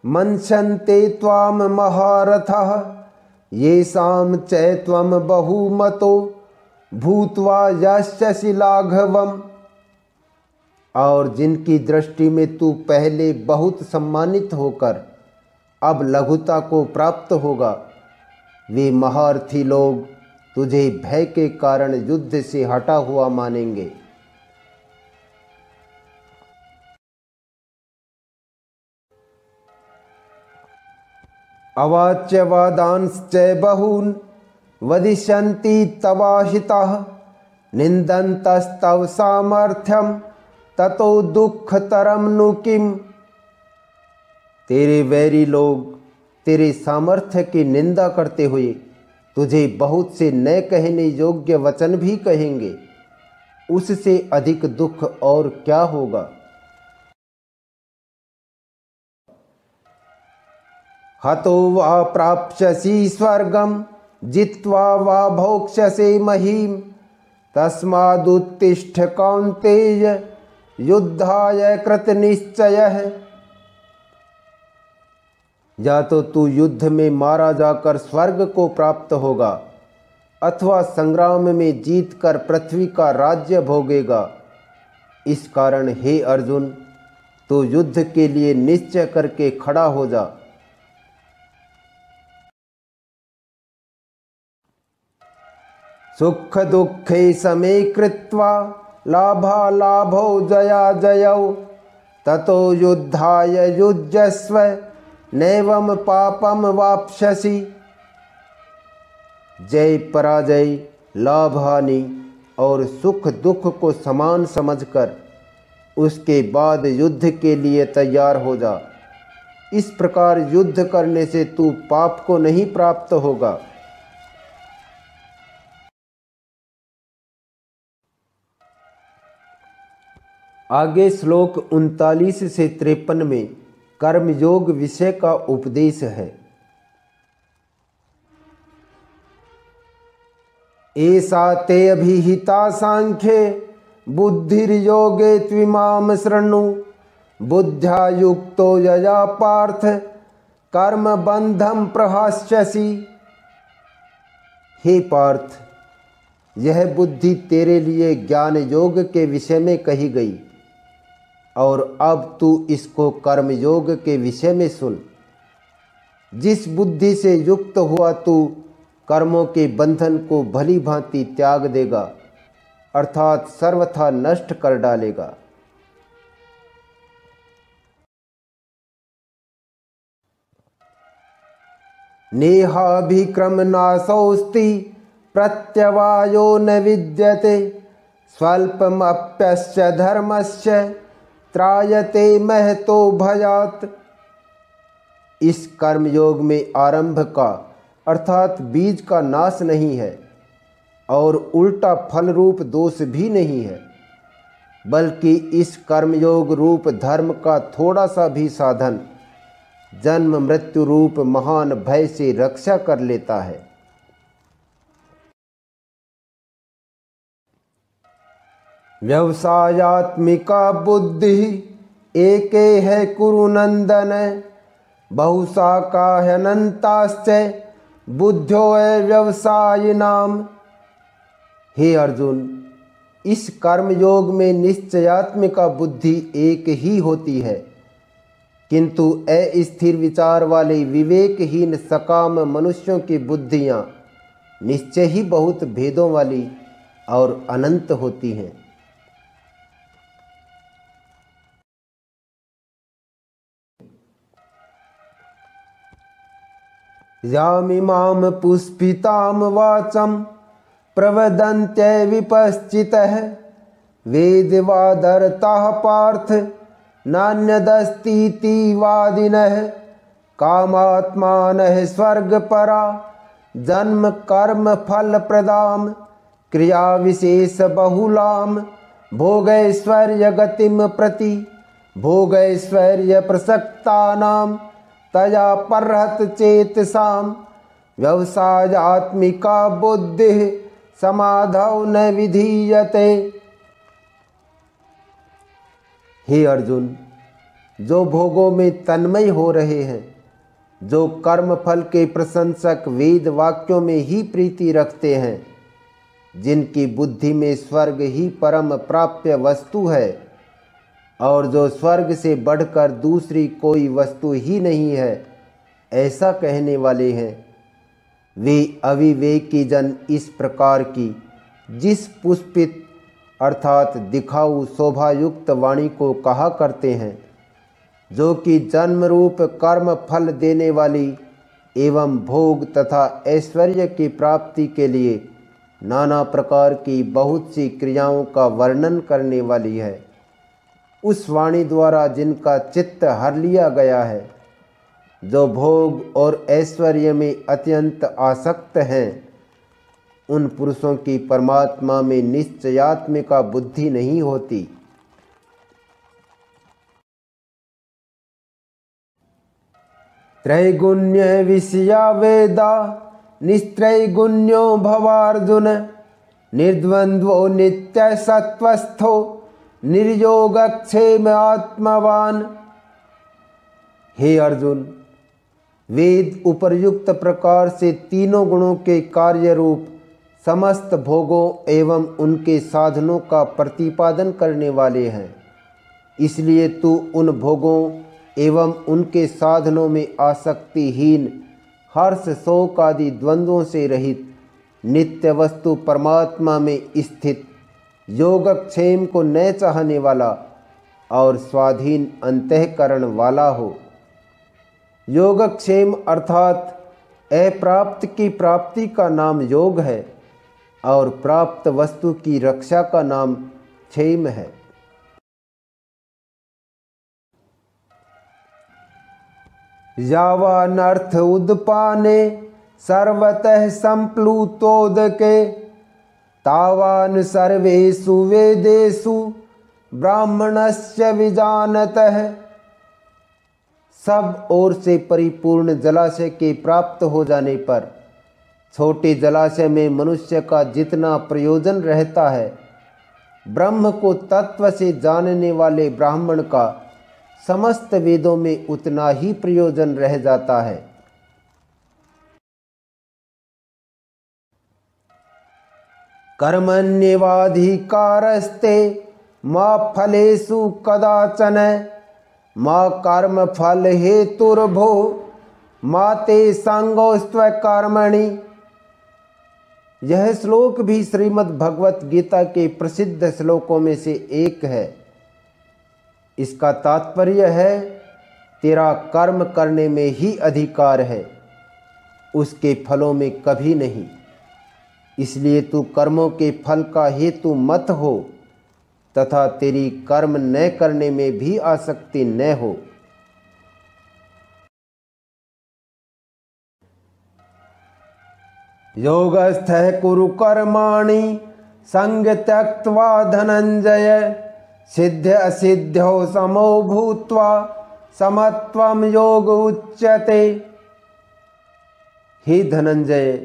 मन्स्यन्ते त्वां महारथः येषां च त्वं बहुमतो भूत्वा यास्यसि लाघवम्। और जिनकी दृष्टि में तू पहले बहुत सम्मानित होकर अब लघुता को प्राप्त होगा, वे महारथी लोग तुझे भय के कारण युद्ध से हटा हुआ मानेंगे। अवाच्य वादांश्च बहून् वदिष्यन्ति तवाहिताः निन्दन्तस्तव सामर्थ्यं ततो दुःखतरं नु किम्। तेरे वैरी लोग तेरे सामर्थ्य की निंदा करते हुए तुझे बहुत से न कहने योग्य वचन भी कहेंगे, उससे अधिक दुख और क्या होगा। हतो वा प्राप्स्यसि स्वर्गं जित्वा वा भोक्ष्यसे महीम् तस्मादुत्तिष्ठ कौन्तेय युद्धाय कृतनिश्चयः। या तो तू युद्ध में मारा जाकर स्वर्ग को प्राप्त होगा अथवा संग्राम में जीतकर पृथ्वी का राज्य भोगेगा। इस कारण हे अर्जुन, तू युद्ध के लिए निश्चय करके खड़ा हो जा। सुख दुःखे समे कृत्वा लाभालाभौ जया जयौ ततो युद्धाय युज्यस्व नैवं पापं वाप्स्यसि। जय पराजय, लाभ हानि और सुख दुख को समान समझकर उसके बाद युद्ध के लिए तैयार हो जा। इस प्रकार युद्ध करने से तू पाप को नहीं प्राप्त होगा। आगे श्लोक 39 से 53 में कर्मयोग विषय का उपदेश है। ऐसा ते अभिहिता सांख्ये बुद्धिर्योगे त्विमाम शृणु बुद्ध्या युक्तो यया पार्थ कर्म बंधम प्रहास्यसि। हे पार्थ, यह बुद्धि तेरे लिए ज्ञान योग के विषय में कही गई और अब तू इसको कर्म योग के विषय में सुन। जिस बुद्धि से युक्त हुआ तू कर्मों के बंधन को भली भांति त्याग देगा अर्थात सर्वथा नष्ट कर डालेगा। नेहाभिक्रम नाशोस्ति प्रत्यवायो न विद्यते स्वल्पमप्यस्य धर्मस्य त्रायते महतो भयात्। इस कर्मयोग में आरंभ का अर्थात बीज का नाश नहीं है और उल्टा फल रूप दोष भी नहीं है, बल्कि इस कर्मयोग रूप धर्म का थोड़ा सा भी साधन जन्म मृत्यु रूप महान भय से रक्षा कर लेता है। व्यवसायात्मिका बुद्धि एके है कुरुनंदन, बहुशाखा ह्यनंताश्च बुद्ध्यो व्यवसायिनाम। हे अर्जुन, इस कर्म योग में निश्चयात्मिका बुद्धि एक ही होती है, किंतु अस्थिर विचार वाले विवेकहीन सकाम मनुष्यों की बुद्धियां निश्चय ही बहुत भेदों वाली और अनंत होती हैं। यामिमां पुष्पितां वाचं प्रवदन्त्य विपश्चितः, वेदवादरताः पार्थ नान्यदस्तीति वादिनः, कामात्मानः स्वर्गपरा जन्म कर्म फल प्रदाम, क्रिया विशेष बहुलाम भोगैश्वर्य गतिम प्रति, भोगैश्वर्य प्रसक्तानां तया परहत चेतसाम, व्यवसायात्मिका बुद्धि समाधौ न विधीयते। हे अर्जुन, जो भोगों में तन्मय हो रहे हैं, जो कर्म फल के प्रशंसक वेद वाक्यों में ही प्रीति रखते हैं, जिनकी बुद्धि में स्वर्ग ही परम प्राप्य वस्तु है और जो स्वर्ग से बढ़कर दूसरी कोई वस्तु ही नहीं है, ऐसा कहने वाले हैं, वे अविवेकी जन इस प्रकार की जिस पुष्पित अर्थात दिखाऊ शोभायुक्त वाणी को कहा करते हैं, जो कि जन्म रूप कर्म फल देने वाली एवं भोग तथा ऐश्वर्य की प्राप्ति के लिए नाना प्रकार की बहुत सी क्रियाओं का वर्णन करने वाली है, उस वाणी द्वारा जिनका चित्त हर लिया गया है, जो भोग और ऐश्वर्य में अत्यंत आसक्त हैं, उन पुरुषों की परमात्मा में निश्चयात्मिका बुद्धि नहीं होती। त्रैगुण्य विषया वेदा निस्त्रैगुण्यो भवार्जुन, निर्द्वंद्वो नित्य सत्वस्थो निर्योगक्षेम आत्मवान। हे अर्जुन, वेद उपर्युक्त प्रकार से तीनों गुणों के कार्य रूप समस्त भोगों एवं उनके साधनों का प्रतिपादन करने वाले हैं, इसलिए तू उन भोगों एवं उनके साधनों में आसक्तिहीन, हर्ष शोक आदि द्वंद्वों से रहित, नित्य वस्तु परमात्मा में स्थित, योगक्षेम को न चाहने वाला और स्वाधीन अंतःकरण वाला हो। योगक्षेम अर्थात अप्राप्त की प्राप्ति का नाम योग है और प्राप्त वस्तु की रक्षा का नाम क्षेम है। यावानर्थ उद्पाने सर्वतः संप्लुतोदके, तावान सर्वेषु वेदेषु ब्राह्मणस्य विजानतः। सब ओर से परिपूर्ण जलाशय के प्राप्त हो जाने पर छोटे जलाशय में मनुष्य का जितना प्रयोजन रहता है, ब्रह्म को तत्व से जानने वाले ब्राह्मण का समस्त वेदों में उतना ही प्रयोजन रह जाता है। कर्मण्येवाधिकारस्ते मा फलेषु कदाचन, मा कर्म फल हेतुर्भो मा ते संगोस्त्वकर्मणि। यह श्लोक भी श्रीमद् भगवत गीता के प्रसिद्ध श्लोकों में से एक है। इसका तात्पर्य है, तेरा कर्म करने में ही अधिकार है, उसके फलों में कभी नहीं। इसलिए तू कर्मों के फल का हेतु मत हो तथा तेरी कर्म न करने में भी आसक्ति न हो। योगस्थः कुरु कर्माणि संग त्यक्त्वा धनंजय, सिद्ध असिद्धौ समो भूत्वा समत्वम योग उच्यते। हे धनंजय,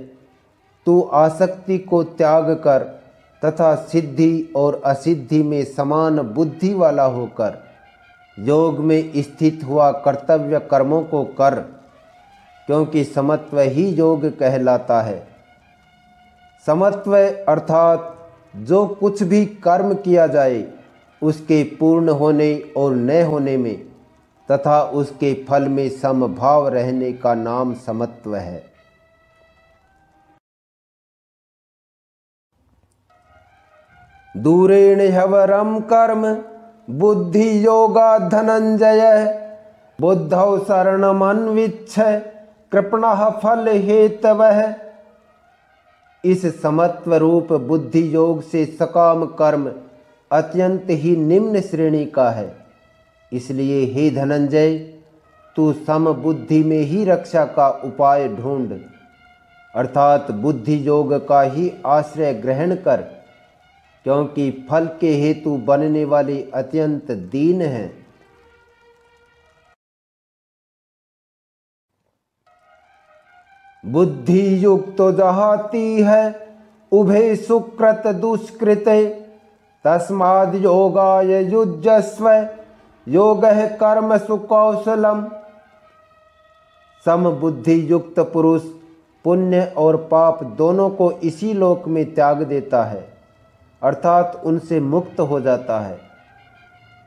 तू आसक्ति को त्याग कर तथा सिद्धि और असिद्धि में समान बुद्धि वाला होकर योग में स्थित हुआ कर्तव्य कर्मों को कर, क्योंकि समत्व ही योग कहलाता है। समत्व अर्थात जो कुछ भी कर्म किया जाए उसके पूर्ण होने और न होने में तथा उसके फल में समभाव रहने का नाम समत्व है। दूरेण ह्यवरम कर्म बुद्धि योगा धनंजय बुद्धौ शरणमन्विच्छ कृपणः फल हेतवः। इस समत्व रूप बुद्धि योग से सकाम कर्म अत्यंत ही निम्न श्रेणी का है। इसलिए हे धनंजय, तू समबुद्धि में ही रक्षा का उपाय ढूंढ, अर्थात बुद्धि योग का ही आश्रय ग्रहण कर, क्योंकि फल के हेतु बनने वाले अत्यंत दीन हैं। बुद्धि युक्त जहाती है उभे सुकृत दुष्कृते तस्माद् योगाय युज्यस्व योगः कर्म सुकौशलम। समबुद्धि युक्त पुरुष पुण्य और पाप दोनों को इसी लोक में त्याग देता है, अर्थात उनसे मुक्त हो जाता है।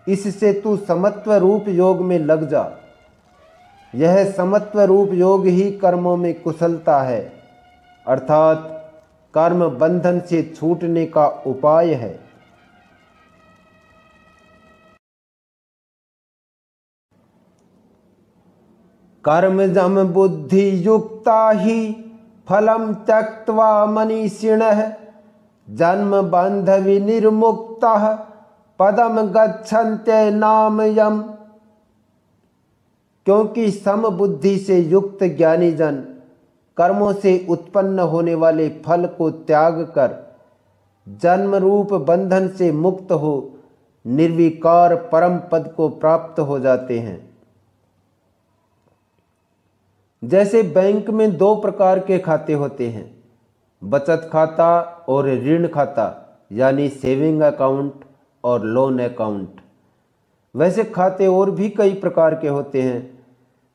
इससे तू समत्व रूप योग में लग जा। यह समत्व रूप योग ही कर्मों में कुशलता है, अर्थात कर्म बंधन से छूटने का उपाय है। कर्मजम बुद्धि युक्ता ही फलम त्यक्त्वा मनीषिणः जन्म बंध विनिर्मुक्तः पदम गच्छन्ते नाम यम। क्योंकि समबुद्धि से युक्त ज्ञानी जन कर्मों से उत्पन्न होने वाले फल को त्याग कर जन्म रूप बंधन से मुक्त हो निर्विकार परम पद को प्राप्त हो जाते हैं। जैसे बैंक में दो प्रकार के खाते होते हैं, बचत खाता और ऋण खाता, यानी सेविंग अकाउंट और लोन अकाउंट। वैसे खाते और भी कई प्रकार के होते हैं,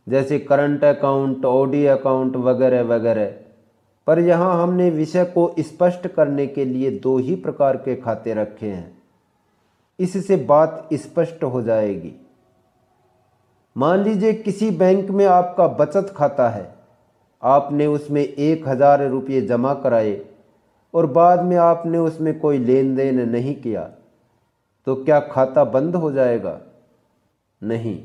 जैसे करंट अकाउंट, ओडी अकाउंट वगैरह वगैरह, पर यहाँ हमने विषय को स्पष्ट करने के लिए दो ही प्रकार के खाते रखे हैं। इससे बात स्पष्ट हो जाएगी। मान लीजिए किसी बैंक में आपका बचत खाता है, आपने उसमें 1000 रुपये जमा कराए और बाद में आपने उसमें कोई लेन देन नहीं किया, तो क्या खाता बंद हो जाएगा? नहीं।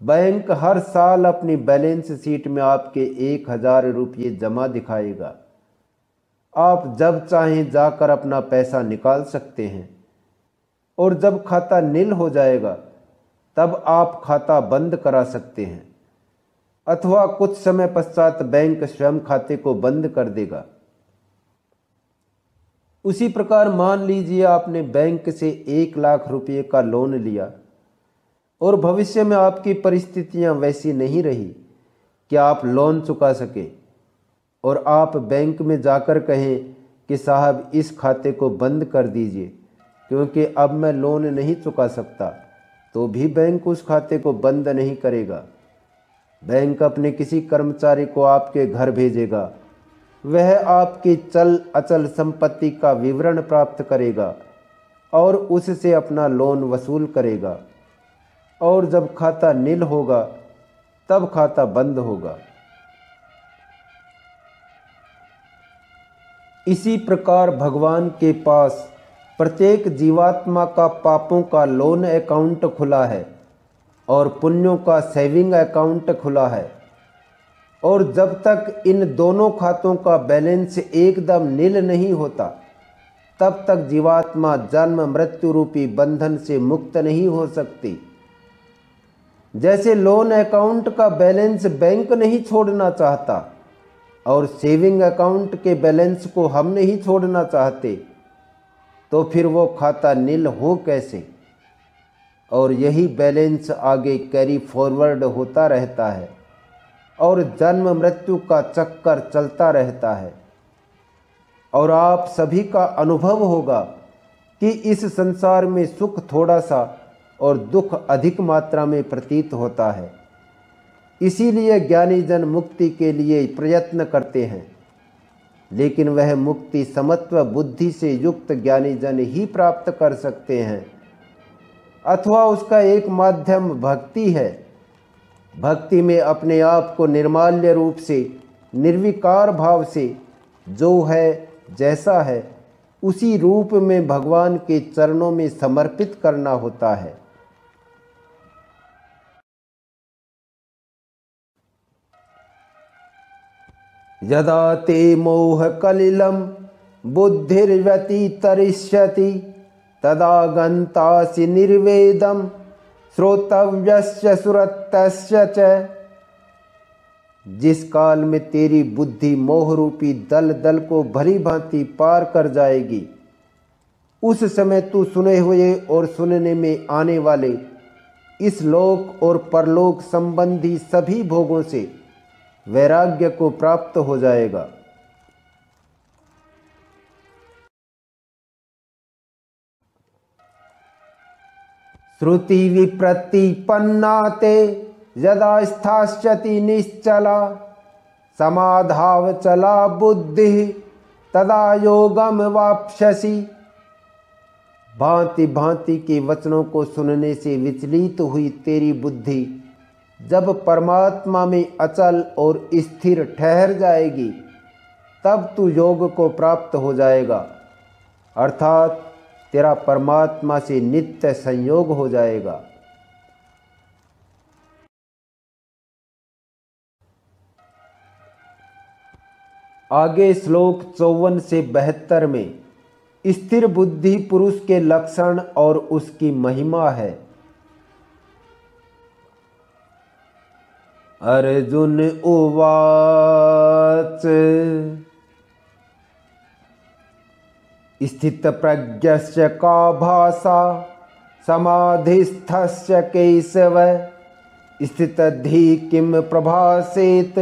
बैंक हर साल अपनी बैलेंस शीट में आपके 1000 रुपये जमा दिखाएगा। आप जब चाहें जाकर अपना पैसा निकाल सकते हैं, और जब खाता निल हो जाएगा तब आप खाता बंद करा सकते हैं, अथवा कुछ समय पश्चात बैंक स्वयं खाते को बंद कर देगा। उसी प्रकार मान लीजिए आपने बैंक से 1 लाख रुपये का लोन लिया और भविष्य में आपकी परिस्थितियां वैसी नहीं रही कि आप लोन चुका सके, और आप बैंक में जाकर कहें कि साहब इस खाते को बंद कर दीजिए क्योंकि अब मैं लोन नहीं चुका सकता, तो भी बैंक उस खाते को बंद नहीं करेगा। बैंक अपने किसी कर्मचारी को आपके घर भेजेगा, वह आपकी चल अचल संपत्ति का विवरण प्राप्त करेगा और उससे अपना लोन वसूल करेगा, और जब खाता निल होगा तब खाता बंद होगा। इसी प्रकार भगवान के पास प्रत्येक जीवात्मा का पापों का लोन अकाउंट खुला है और पुण्यों का सेविंग अकाउंट खुला है, और जब तक इन दोनों खातों का बैलेंस एकदम नील नहीं होता तब तक जीवात्मा जन्म मृत्यु रूपी बंधन से मुक्त नहीं हो सकती। जैसे लोन अकाउंट का बैलेंस बैंक नहीं छोड़ना चाहता और सेविंग अकाउंट के बैलेंस को हम नहीं छोड़ना चाहते, तो फिर वो खाता नील हो कैसे? और यही बैलेंस आगे कैरी फॉरवर्ड होता रहता है और जन्म मृत्यु का चक्कर चलता रहता है। और आप सभी का अनुभव होगा कि इस संसार में सुख थोड़ा सा और दुख अधिक मात्रा में प्रतीत होता है। इसीलिए ज्ञानी जन मुक्ति के लिए प्रयत्न करते हैं, लेकिन वह मुक्ति समत्व बुद्धि से युक्त ज्ञानी जन ही प्राप्त कर सकते हैं, अथवा उसका एक माध्यम भक्ति है। भक्ति में अपने आप को निर्माल्य रूप से, निर्विकार भाव से, जो है जैसा है उसी रूप में भगवान के चरणों में समर्पित करना होता है। यदा ते मोह कलिलं बुद्धिर्व्यतितरिष्यति तदा गन्तासि निर्वेदं श्रोतव्यस्य सुरतस्य च। जिस काल में तेरी बुद्धि मोह रूपी दल दल को भली भांति पार कर जाएगी, उस समय तू सुने हुए और सुनने में आने वाले इस लोक और परलोक संबंधी सभी भोगों से वैराग्य को प्राप्त हो जाएगा। श्रुति विप्रतिपन्ना ते यदा स्थास्यति निश्चला समाधावचला बुद्धि तदा योगम वाप्स्यसि। भांति भांति के वचनों को सुनने से विचलित हुई तेरी बुद्धि जब परमात्मा में अचल और स्थिर ठहर जाएगी, तब तू योग को प्राप्त हो जाएगा, अर्थात तेरा परमात्मा से नित्य संयोग हो जाएगा। आगे श्लोक 54 से 72 में स्थिर बुद्धि पुरुष के लक्षण और उसकी महिमा है। अर्जुन उवाच स्थित प्रज्ञस्य का भाषा समाधिस्थस्य केशव स्थितधि किम प्रभासेत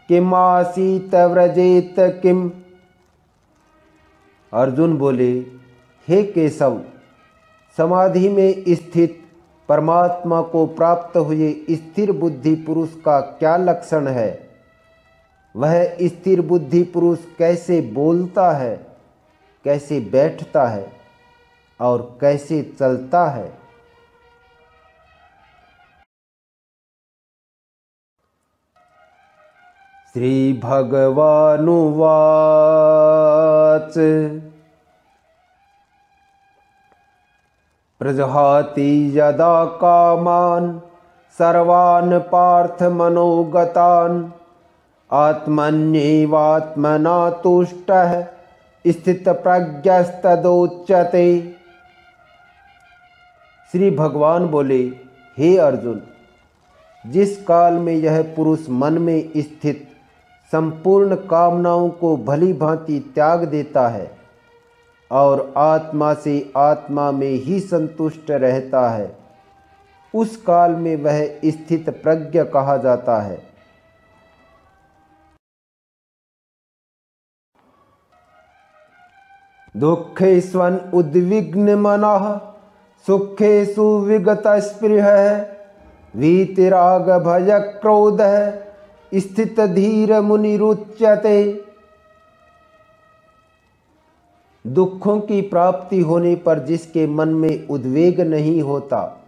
किमासीत व्रजेत किम। अर्जुन बोले, हे केशव, समाधि में स्थित परमात्मा को प्राप्त हुए स्थिर बुद्धि पुरुष का क्या लक्षण है? वह स्थिर बुद्धि पुरुष कैसे बोलता है, कैसे बैठता है और कैसे चलता है? श्री भगवानुवाच प्रजहाति यदा कामान् सर्वान् पार्थ मनोगतान् आत्मन्येवात्मना तुष्टः स्थित प्रज्ञस्तदोच्यते। श्री भगवान बोले, हे अर्जुन, जिस काल में यह पुरुष मन में स्थित संपूर्ण कामनाओं को भली भांति त्याग देता है और आत्मा से आत्मा में ही संतुष्ट रहता है, उस काल में वह स्थित प्रज्ञ कहा जाता है। दुःखेष्वन् उद्विग्न मनः सुखेषु विगत स्पृहः वीतिराग भय क्रोधः स्थित धीर मुनिरुच्यते। दुखों की प्राप्ति होने पर जिसके मन में उद्वेग नहीं होता,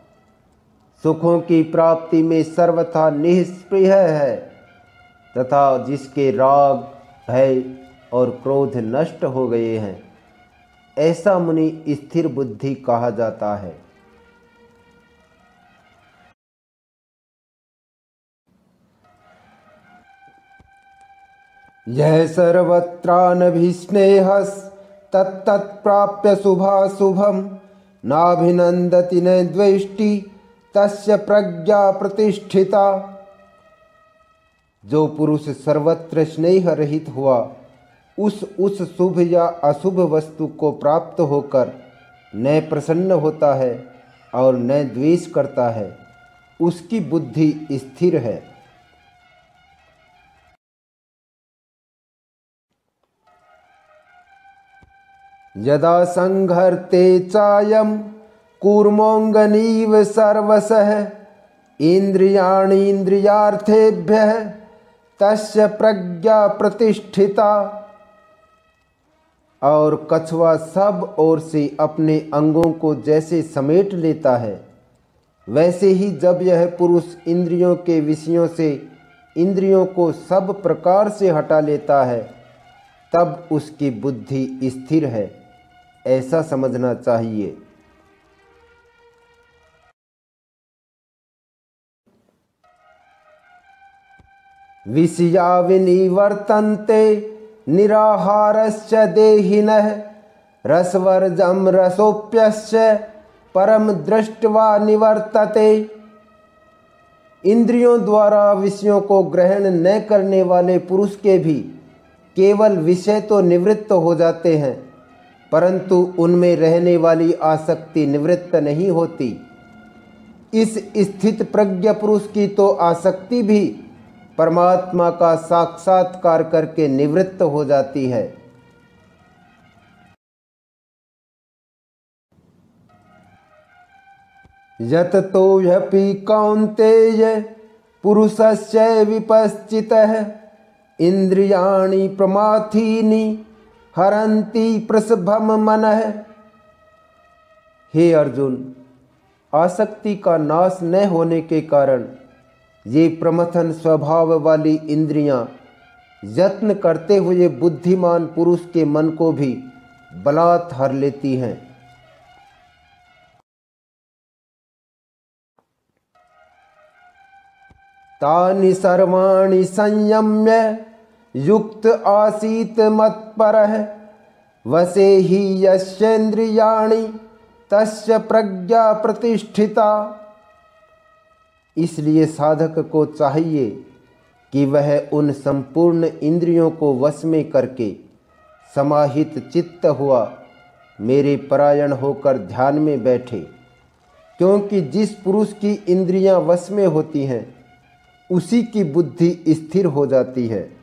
सुखों की प्राप्ति में सर्वथा निःस्पृह है, तथा जिसके राग, भय और क्रोध नष्ट हो गए हैं, ऐसा मुनि स्थिर बुद्धि कहा जाता है। यह सर्वत्रानभिस्नेहस् तत्तत्प्राप्य शुभाशुभं नाभिनन्दति न द्वेष्टि तस्य प्रज्ञा प्रतिष्ठिता। जो पुरुष सर्वत्र स्नेह रहित हुआ, उस शुभ या अशुभ वस्तु को प्राप्त होकर न प्रसन्न होता है और न द्वेष करता है, उसकी बुद्धि स्थिर है। यदा संघर्ते चायं कूर्मोऽङ्गनीव सर्वशः इन्द्रियाणीन्द्रियार्थेभ्यः तस्य प्रज्ञा प्रतिष्ठिता। और कछुआ सब ओर से अपने अंगों को जैसे समेट लेता है, वैसे ही जब यह पुरुष इंद्रियों के विषयों से इंद्रियों को सब प्रकार से हटा लेता है, तब उसकी बुद्धि स्थिर है, ऐसा समझना चाहिए। विषया विनिवर्तन्ते निराहारश्च देहिनः रसवर्जं रसोप्यस्य परम दृष्ट्वा निवर्तते। इंद्रियों द्वारा विषयों को ग्रहण न करने वाले पुरुष के भी केवल विषय तो निवृत्त हो जाते हैं, परंतु उनमें रहने वाली आसक्ति निवृत्त नहीं होती। इस स्थित प्रज्ञ पुरुष की तो आसक्ति भी परमात्मा का साक्षात्कार करके निवृत्त हो जाती है। यततो ह्यपि कौन्तेय पुरुषस्य विपश्चितः इंद्रियाणि प्रमाथीनि हरन्ति प्रसभम मनः। हे अर्जुन, आसक्ति का नाश न होने के कारण ये प्रमथन स्वभाव वाली इंद्रियां यत्न करते हुए बुद्धिमान पुरुष के मन को भी बलात् हर लेती हैं। तानि सर्वाणि संयम्य युक्त आसीत मत्परः वसे हि यस्येन्द्रियाणि तस्य प्रज्ञा प्रतिष्ठिता। इसलिए साधक को चाहिए कि वह उन संपूर्ण इंद्रियों को वश में करके समाहित चित्त हुआ मेरे परायण होकर ध्यान में बैठे, क्योंकि जिस पुरुष की इंद्रियां वश में होती हैं उसी की बुद्धि स्थिर हो जाती है।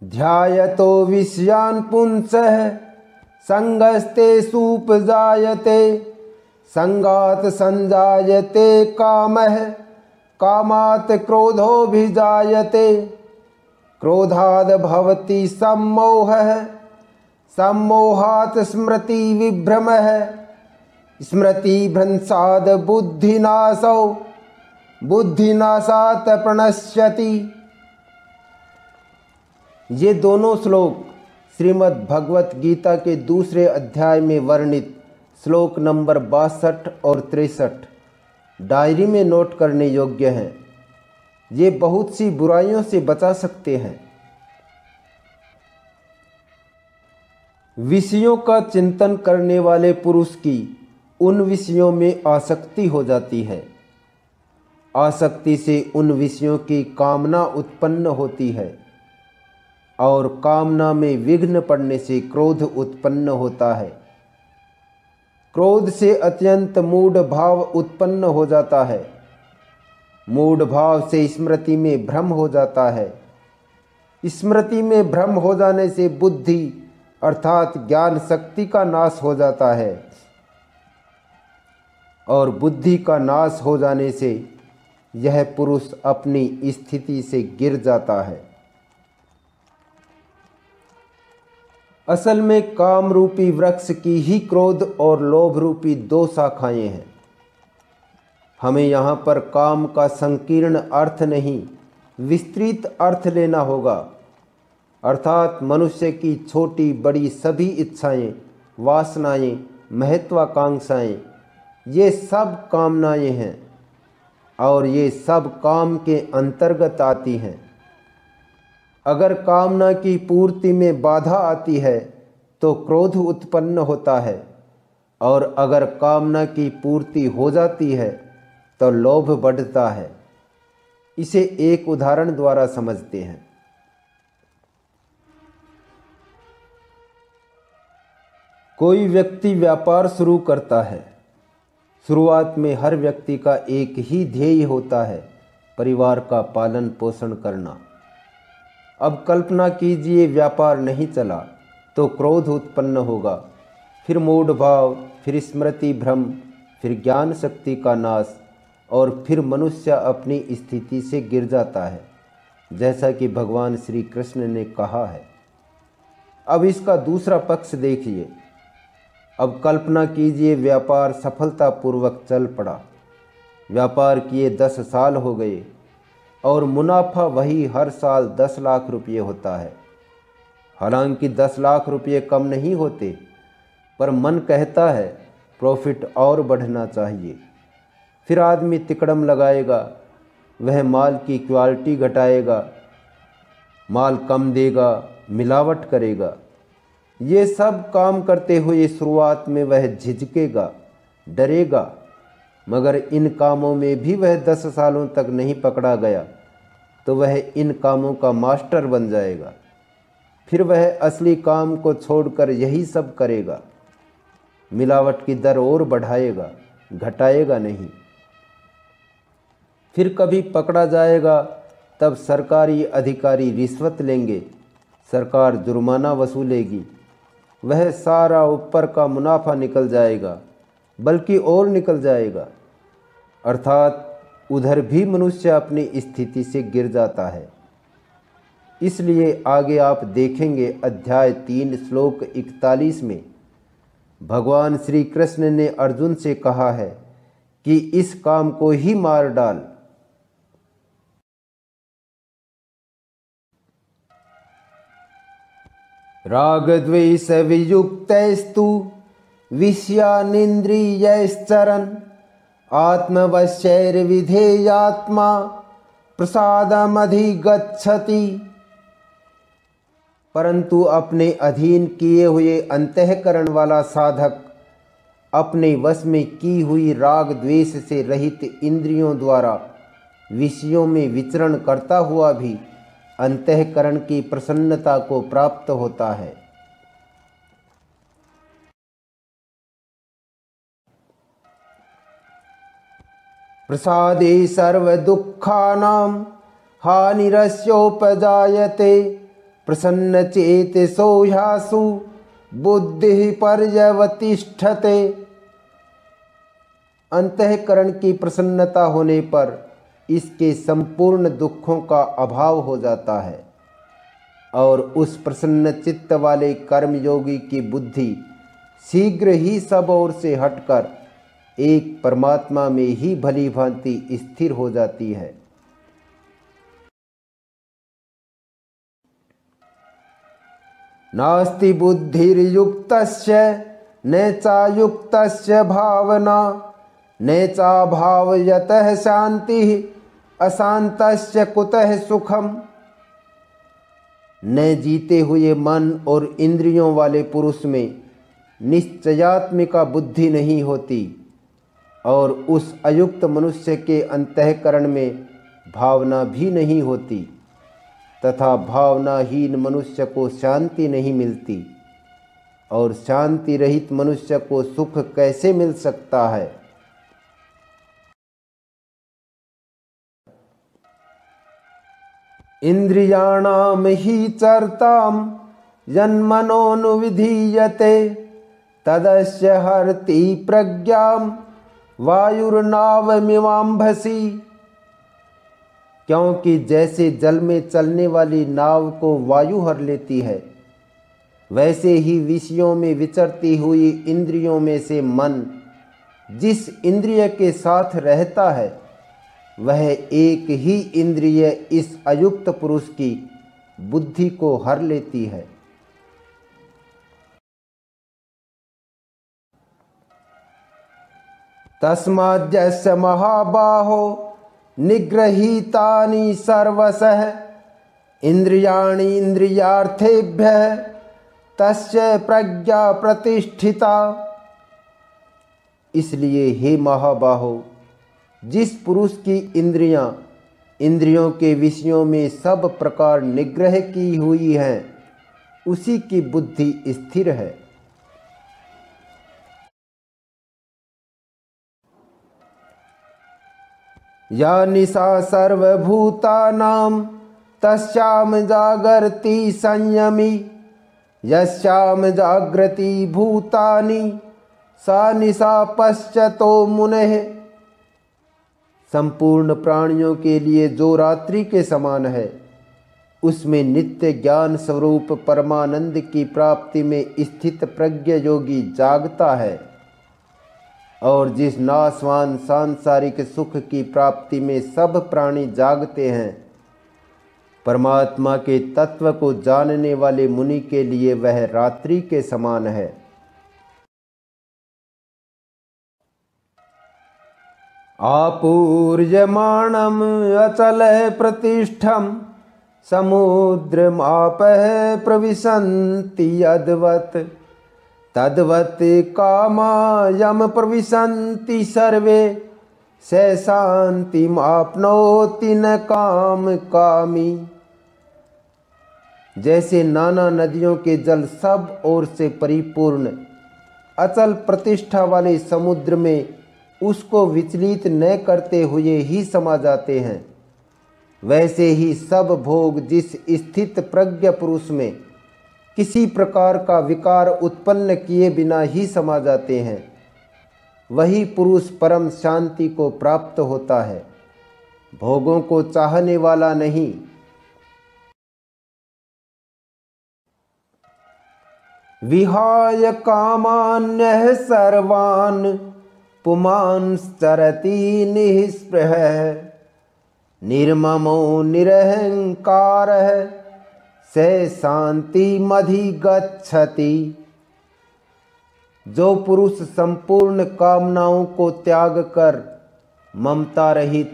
ध्यायतो विषयान् पुंसः संगस्तेषुपजायते संगात् संजायते कामः कामात् क्रोधोऽभिजायते क्रोधाद् भवति सम्मोहः सम्मोहात् स्मृतिविभ्रमः स्मृतिभ्रंशाद् बुद्धिनाशो बुद्धिनाशात् प्रणश्यति। ये दोनों श्लोक श्रीमद् भगवत गीता के दूसरे अध्याय में वर्णित श्लोक नंबर 62 और 63 डायरी में नोट करने योग्य हैं। ये बहुत सी बुराइयों से बचा सकते हैं। विषयों का चिंतन करने वाले पुरुष की उन विषयों में आसक्ति हो जाती है। आसक्ति से उन विषयों की कामना उत्पन्न होती है और कामना में विघ्न पड़ने से क्रोध उत्पन्न होता है। क्रोध से अत्यंत मूढ़ भाव उत्पन्न हो जाता है। मूढ़ भाव से स्मृति में भ्रम हो जाता है। स्मृति में भ्रम हो जाने से बुद्धि अर्थात ज्ञान शक्ति का नाश हो जाता है और बुद्धि का नाश हो जाने से यह पुरुष अपनी स्थिति से गिर जाता है। असल में काम रूपी वृक्ष की ही क्रोध और लोभ रूपी दो शाखाएं हैं। हमें यहाँ पर काम का संकीर्ण अर्थ नहीं, विस्तृत अर्थ लेना होगा। अर्थात मनुष्य की छोटी बड़ी सभी इच्छाएं, वासनाएं, महत्वाकांक्षाएं, ये सब कामनाएं हैं और ये सब काम के अंतर्गत आती हैं। अगर कामना की पूर्ति में बाधा आती है तो क्रोध उत्पन्न होता है और अगर कामना की पूर्ति हो जाती है तो लोभ बढ़ता है। इसे एक उदाहरण द्वारा समझते हैं। कोई व्यक्ति व्यापार शुरू करता है। शुरुआत में हर व्यक्ति का एक ही ध्येय होता है, परिवार का पालन पोषण करना। अब कल्पना कीजिए व्यापार नहीं चला तो क्रोध उत्पन्न होगा, फिर मूढ़ भाव, फिर स्मृति भ्रम, फिर ज्ञान शक्ति का नाश और फिर मनुष्य अपनी स्थिति से गिर जाता है, जैसा कि भगवान श्री कृष्ण ने कहा है। अब इसका दूसरा पक्ष देखिए। अब कल्पना कीजिए व्यापार सफलतापूर्वक चल पड़ा, व्यापार किए 10 साल हो गए और मुनाफा वही हर साल 10 लाख रुपये होता है। हालांकि 10 लाख रुपये कम नहीं होते, पर मन कहता है प्रॉफिट और बढ़ना चाहिए। फिर आदमी तिकड़म लगाएगा, वह माल की क्वालिटी घटाएगा, माल कम देगा, मिलावट करेगा। ये सब काम करते हुए शुरुआत में वह झिझकेगा, डरेगा, मगर इन कामों में भी वह 10 सालों तक नहीं पकड़ा गया तो वह इन कामों का मास्टर बन जाएगा। फिर वह असली काम को छोड़कर यही सब करेगा, मिलावट की दर और बढ़ाएगा, घटाएगा नहीं। फिर कभी पकड़ा जाएगा तब सरकारी अधिकारी रिश्वत लेंगे, सरकार जुर्माना वसूलेगी, वह सारा ऊपर का मुनाफा निकल जाएगा, बल्कि और निकल जाएगा। अर्थात उधर भी मनुष्य अपनी स्थिति से गिर जाता है। इसलिए आगे आप देखेंगे अध्याय 3 श्लोक 41 में भगवान श्री कृष्ण ने अर्जुन से कहा है कि इस काम को ही मार डाल। राग द्वेष वियुक्तैस्तु विषयानिन्द्रियैश्चरन् आत्मवश्यैर्विधेयात्मा प्रसादमधिगच्छति। परंतु अपने अधीन किए हुए अंतःकरण वाला साधक अपने वश में की हुई राग द्वेष से रहित इंद्रियों द्वारा विषयों में विचरण करता हुआ भी अंतःकरण की प्रसन्नता को प्राप्त होता है। प्रसादे सर्वदुःखानां हानिरस्योपजायते प्रसन्नचेतसो ह्यासु बुद्धिः पर्यवतिष्ठते। अंतःकरण की प्रसन्नता होने पर इसके संपूर्ण दुखों का अभाव हो जाता है और उस प्रसन्न चित्त वाले कर्मयोगी की बुद्धि शीघ्र ही सब ओर से हटकर एक परमात्मा में ही भली भांति स्थिर हो जाती है। नास्ति बुद्धिर्युक्तस्य न चायुक्तस्य भावना न चाभावयतः शांतिः अशांतस्य कुतः सुखम। न जीते हुए मन और इंद्रियों वाले पुरुष में निश्चयात्मिका बुद्धि नहीं होती और उस अयुक्त मनुष्य के अंतःकरण में भावना भी नहीं होती तथा भावनाहीन मनुष्य को शांति नहीं मिलती और शांति रहित मनुष्य को सुख कैसे मिल सकता है। इंद्रियाणाम ही चरताम यन्मनोनुविधीयते तदस्य हरति प्रज्ञाम वायुर्नावमिवाम्भसि। क्योंकि जैसे जल में चलने वाली नाव को वायु हर लेती है, वैसे ही विषयों में विचरती हुई इंद्रियों में से मन जिस इंद्रिय के साथ रहता है वह एक ही इंद्रिय इस अयुक्त पुरुष की बुद्धि को हर लेती है। तस्माद्यस्य महाबाहो निगृहीतानि सर्वशः इंद्रियाणि इंद्रियार्थेभ्यः तस्य प्रज्ञा प्रतिष्ठिता। इसलिए हे महाबाहो, जिस पुरुष की इंद्रियां इंद्रियों के विषयों में सब प्रकार निग्रह की हुई हैं, उसी की बुद्धि स्थिर है। या निशा सर्वभूतानां तस्यां जागर्ति संयमी यस्यां जागृति भूतानि सा निशा पश्यतो मुनेः। संपूर्ण प्राणियों के लिए जो रात्रि के समान है, उसमें नित्य ज्ञान स्वरूप परमानंद की प्राप्ति में स्थित प्रज्ञ योगी जागता है, और जिस नाशवान सांसारिक सुख की प्राप्ति में सब प्राणी जागते हैं, परमात्मा के तत्व को जानने वाले मुनि के लिए वह रात्रि के समान है। आपूर्यमाणम अचल प्रतिष्ठम समुद्रमापः प्रविशन्ति यद्वत् तद्वत् कामायम प्रविशन्ति सर्वे स शान्तिमाप्नोति न काम कामी। जैसे नाना नदियों के जल सब ओर से परिपूर्ण अचल प्रतिष्ठा वाले समुद्र में उसको विचलित न करते हुए ही समा जाते हैं, वैसे ही सब भोग जिस स्थित प्रज्ञ पुरुष में किसी प्रकार का विकार उत्पन्न किए बिना ही समा जाते हैं, वही पुरुष परम शांति को प्राप्त होता है, भोगों को चाहने वाला नहीं। विहाय कामान्यः सर्वान् पुमांश्चरति निःस्पृहः निर्ममो निरहंकारः स शान्तिमधिगच्छति। जो पुरुष संपूर्ण कामनाओं को त्याग कर ममता रहित,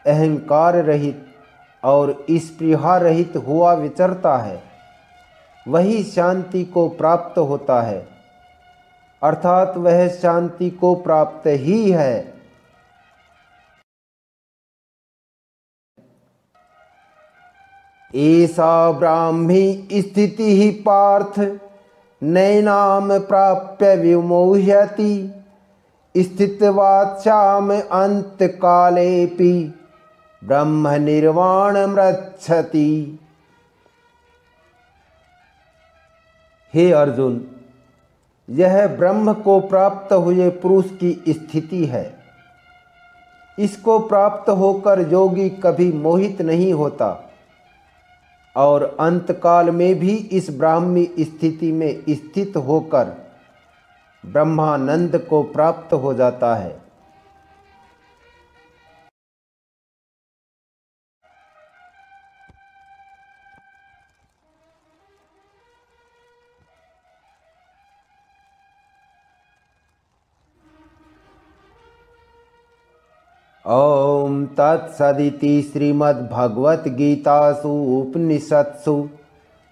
अहंकार रहित और स्पृहा रहित हुआ विचरता है, वही शांति को प्राप्त होता है, अर्थात वह शांति को प्राप्त ही है। ऐसा ब्राह्मी स्थिति ही पार्थ नैनाम प्राप्य विमोह्यति स्थितवाचाम अंत कालेपि ब्रह्म निर्वाण मृच्छति। हे अर्जुन, यह ब्रह्म को प्राप्त हुए पुरुष की स्थिति है। इसको प्राप्त होकर योगी कभी मोहित नहीं होता और अंतकाल में भी इस ब्राह्मी स्थिति में स्थित होकर ब्रह्मानंद को प्राप्त हो जाता है। ओम तत्सदिति श्रीमद्भगवद्गीतासु उपनिषत्सु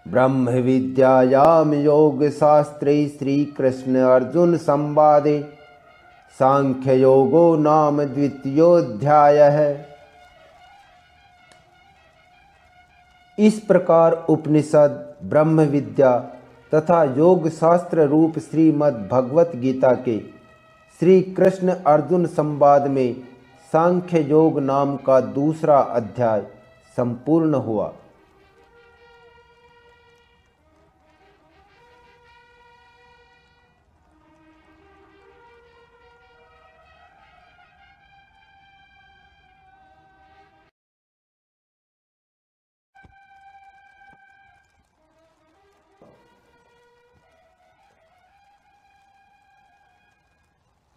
ब्रह्म विद्यायां योगशास्त्रे श्रीकृष्ण अर्जुन संवादे सांख्य योगो नाम द्वितीयोऽध्यायः। इस प्रकार उपनिषद, ब्रह्म विद्या तथा योग शास्त्र रूप श्रीमद्भगवद्गीता के श्री कृष्ण अर्जुन संवाद में सांख्य योग नाम का दूसरा अध्याय संपूर्ण हुआ।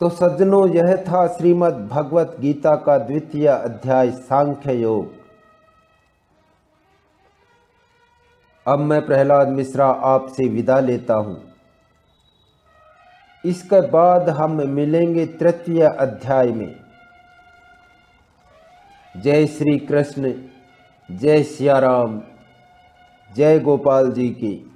तो सज्जनों, यह था श्रीमद् भगवत गीता का द्वितीय अध्याय सांख्य योग। अब मैं प्रहलाद मिश्रा आपसे विदा लेता हूँ। इसके बाद हम मिलेंगे तृतीय अध्याय में। जय श्री कृष्ण, जय सिया राम, जय गोपाल जी की।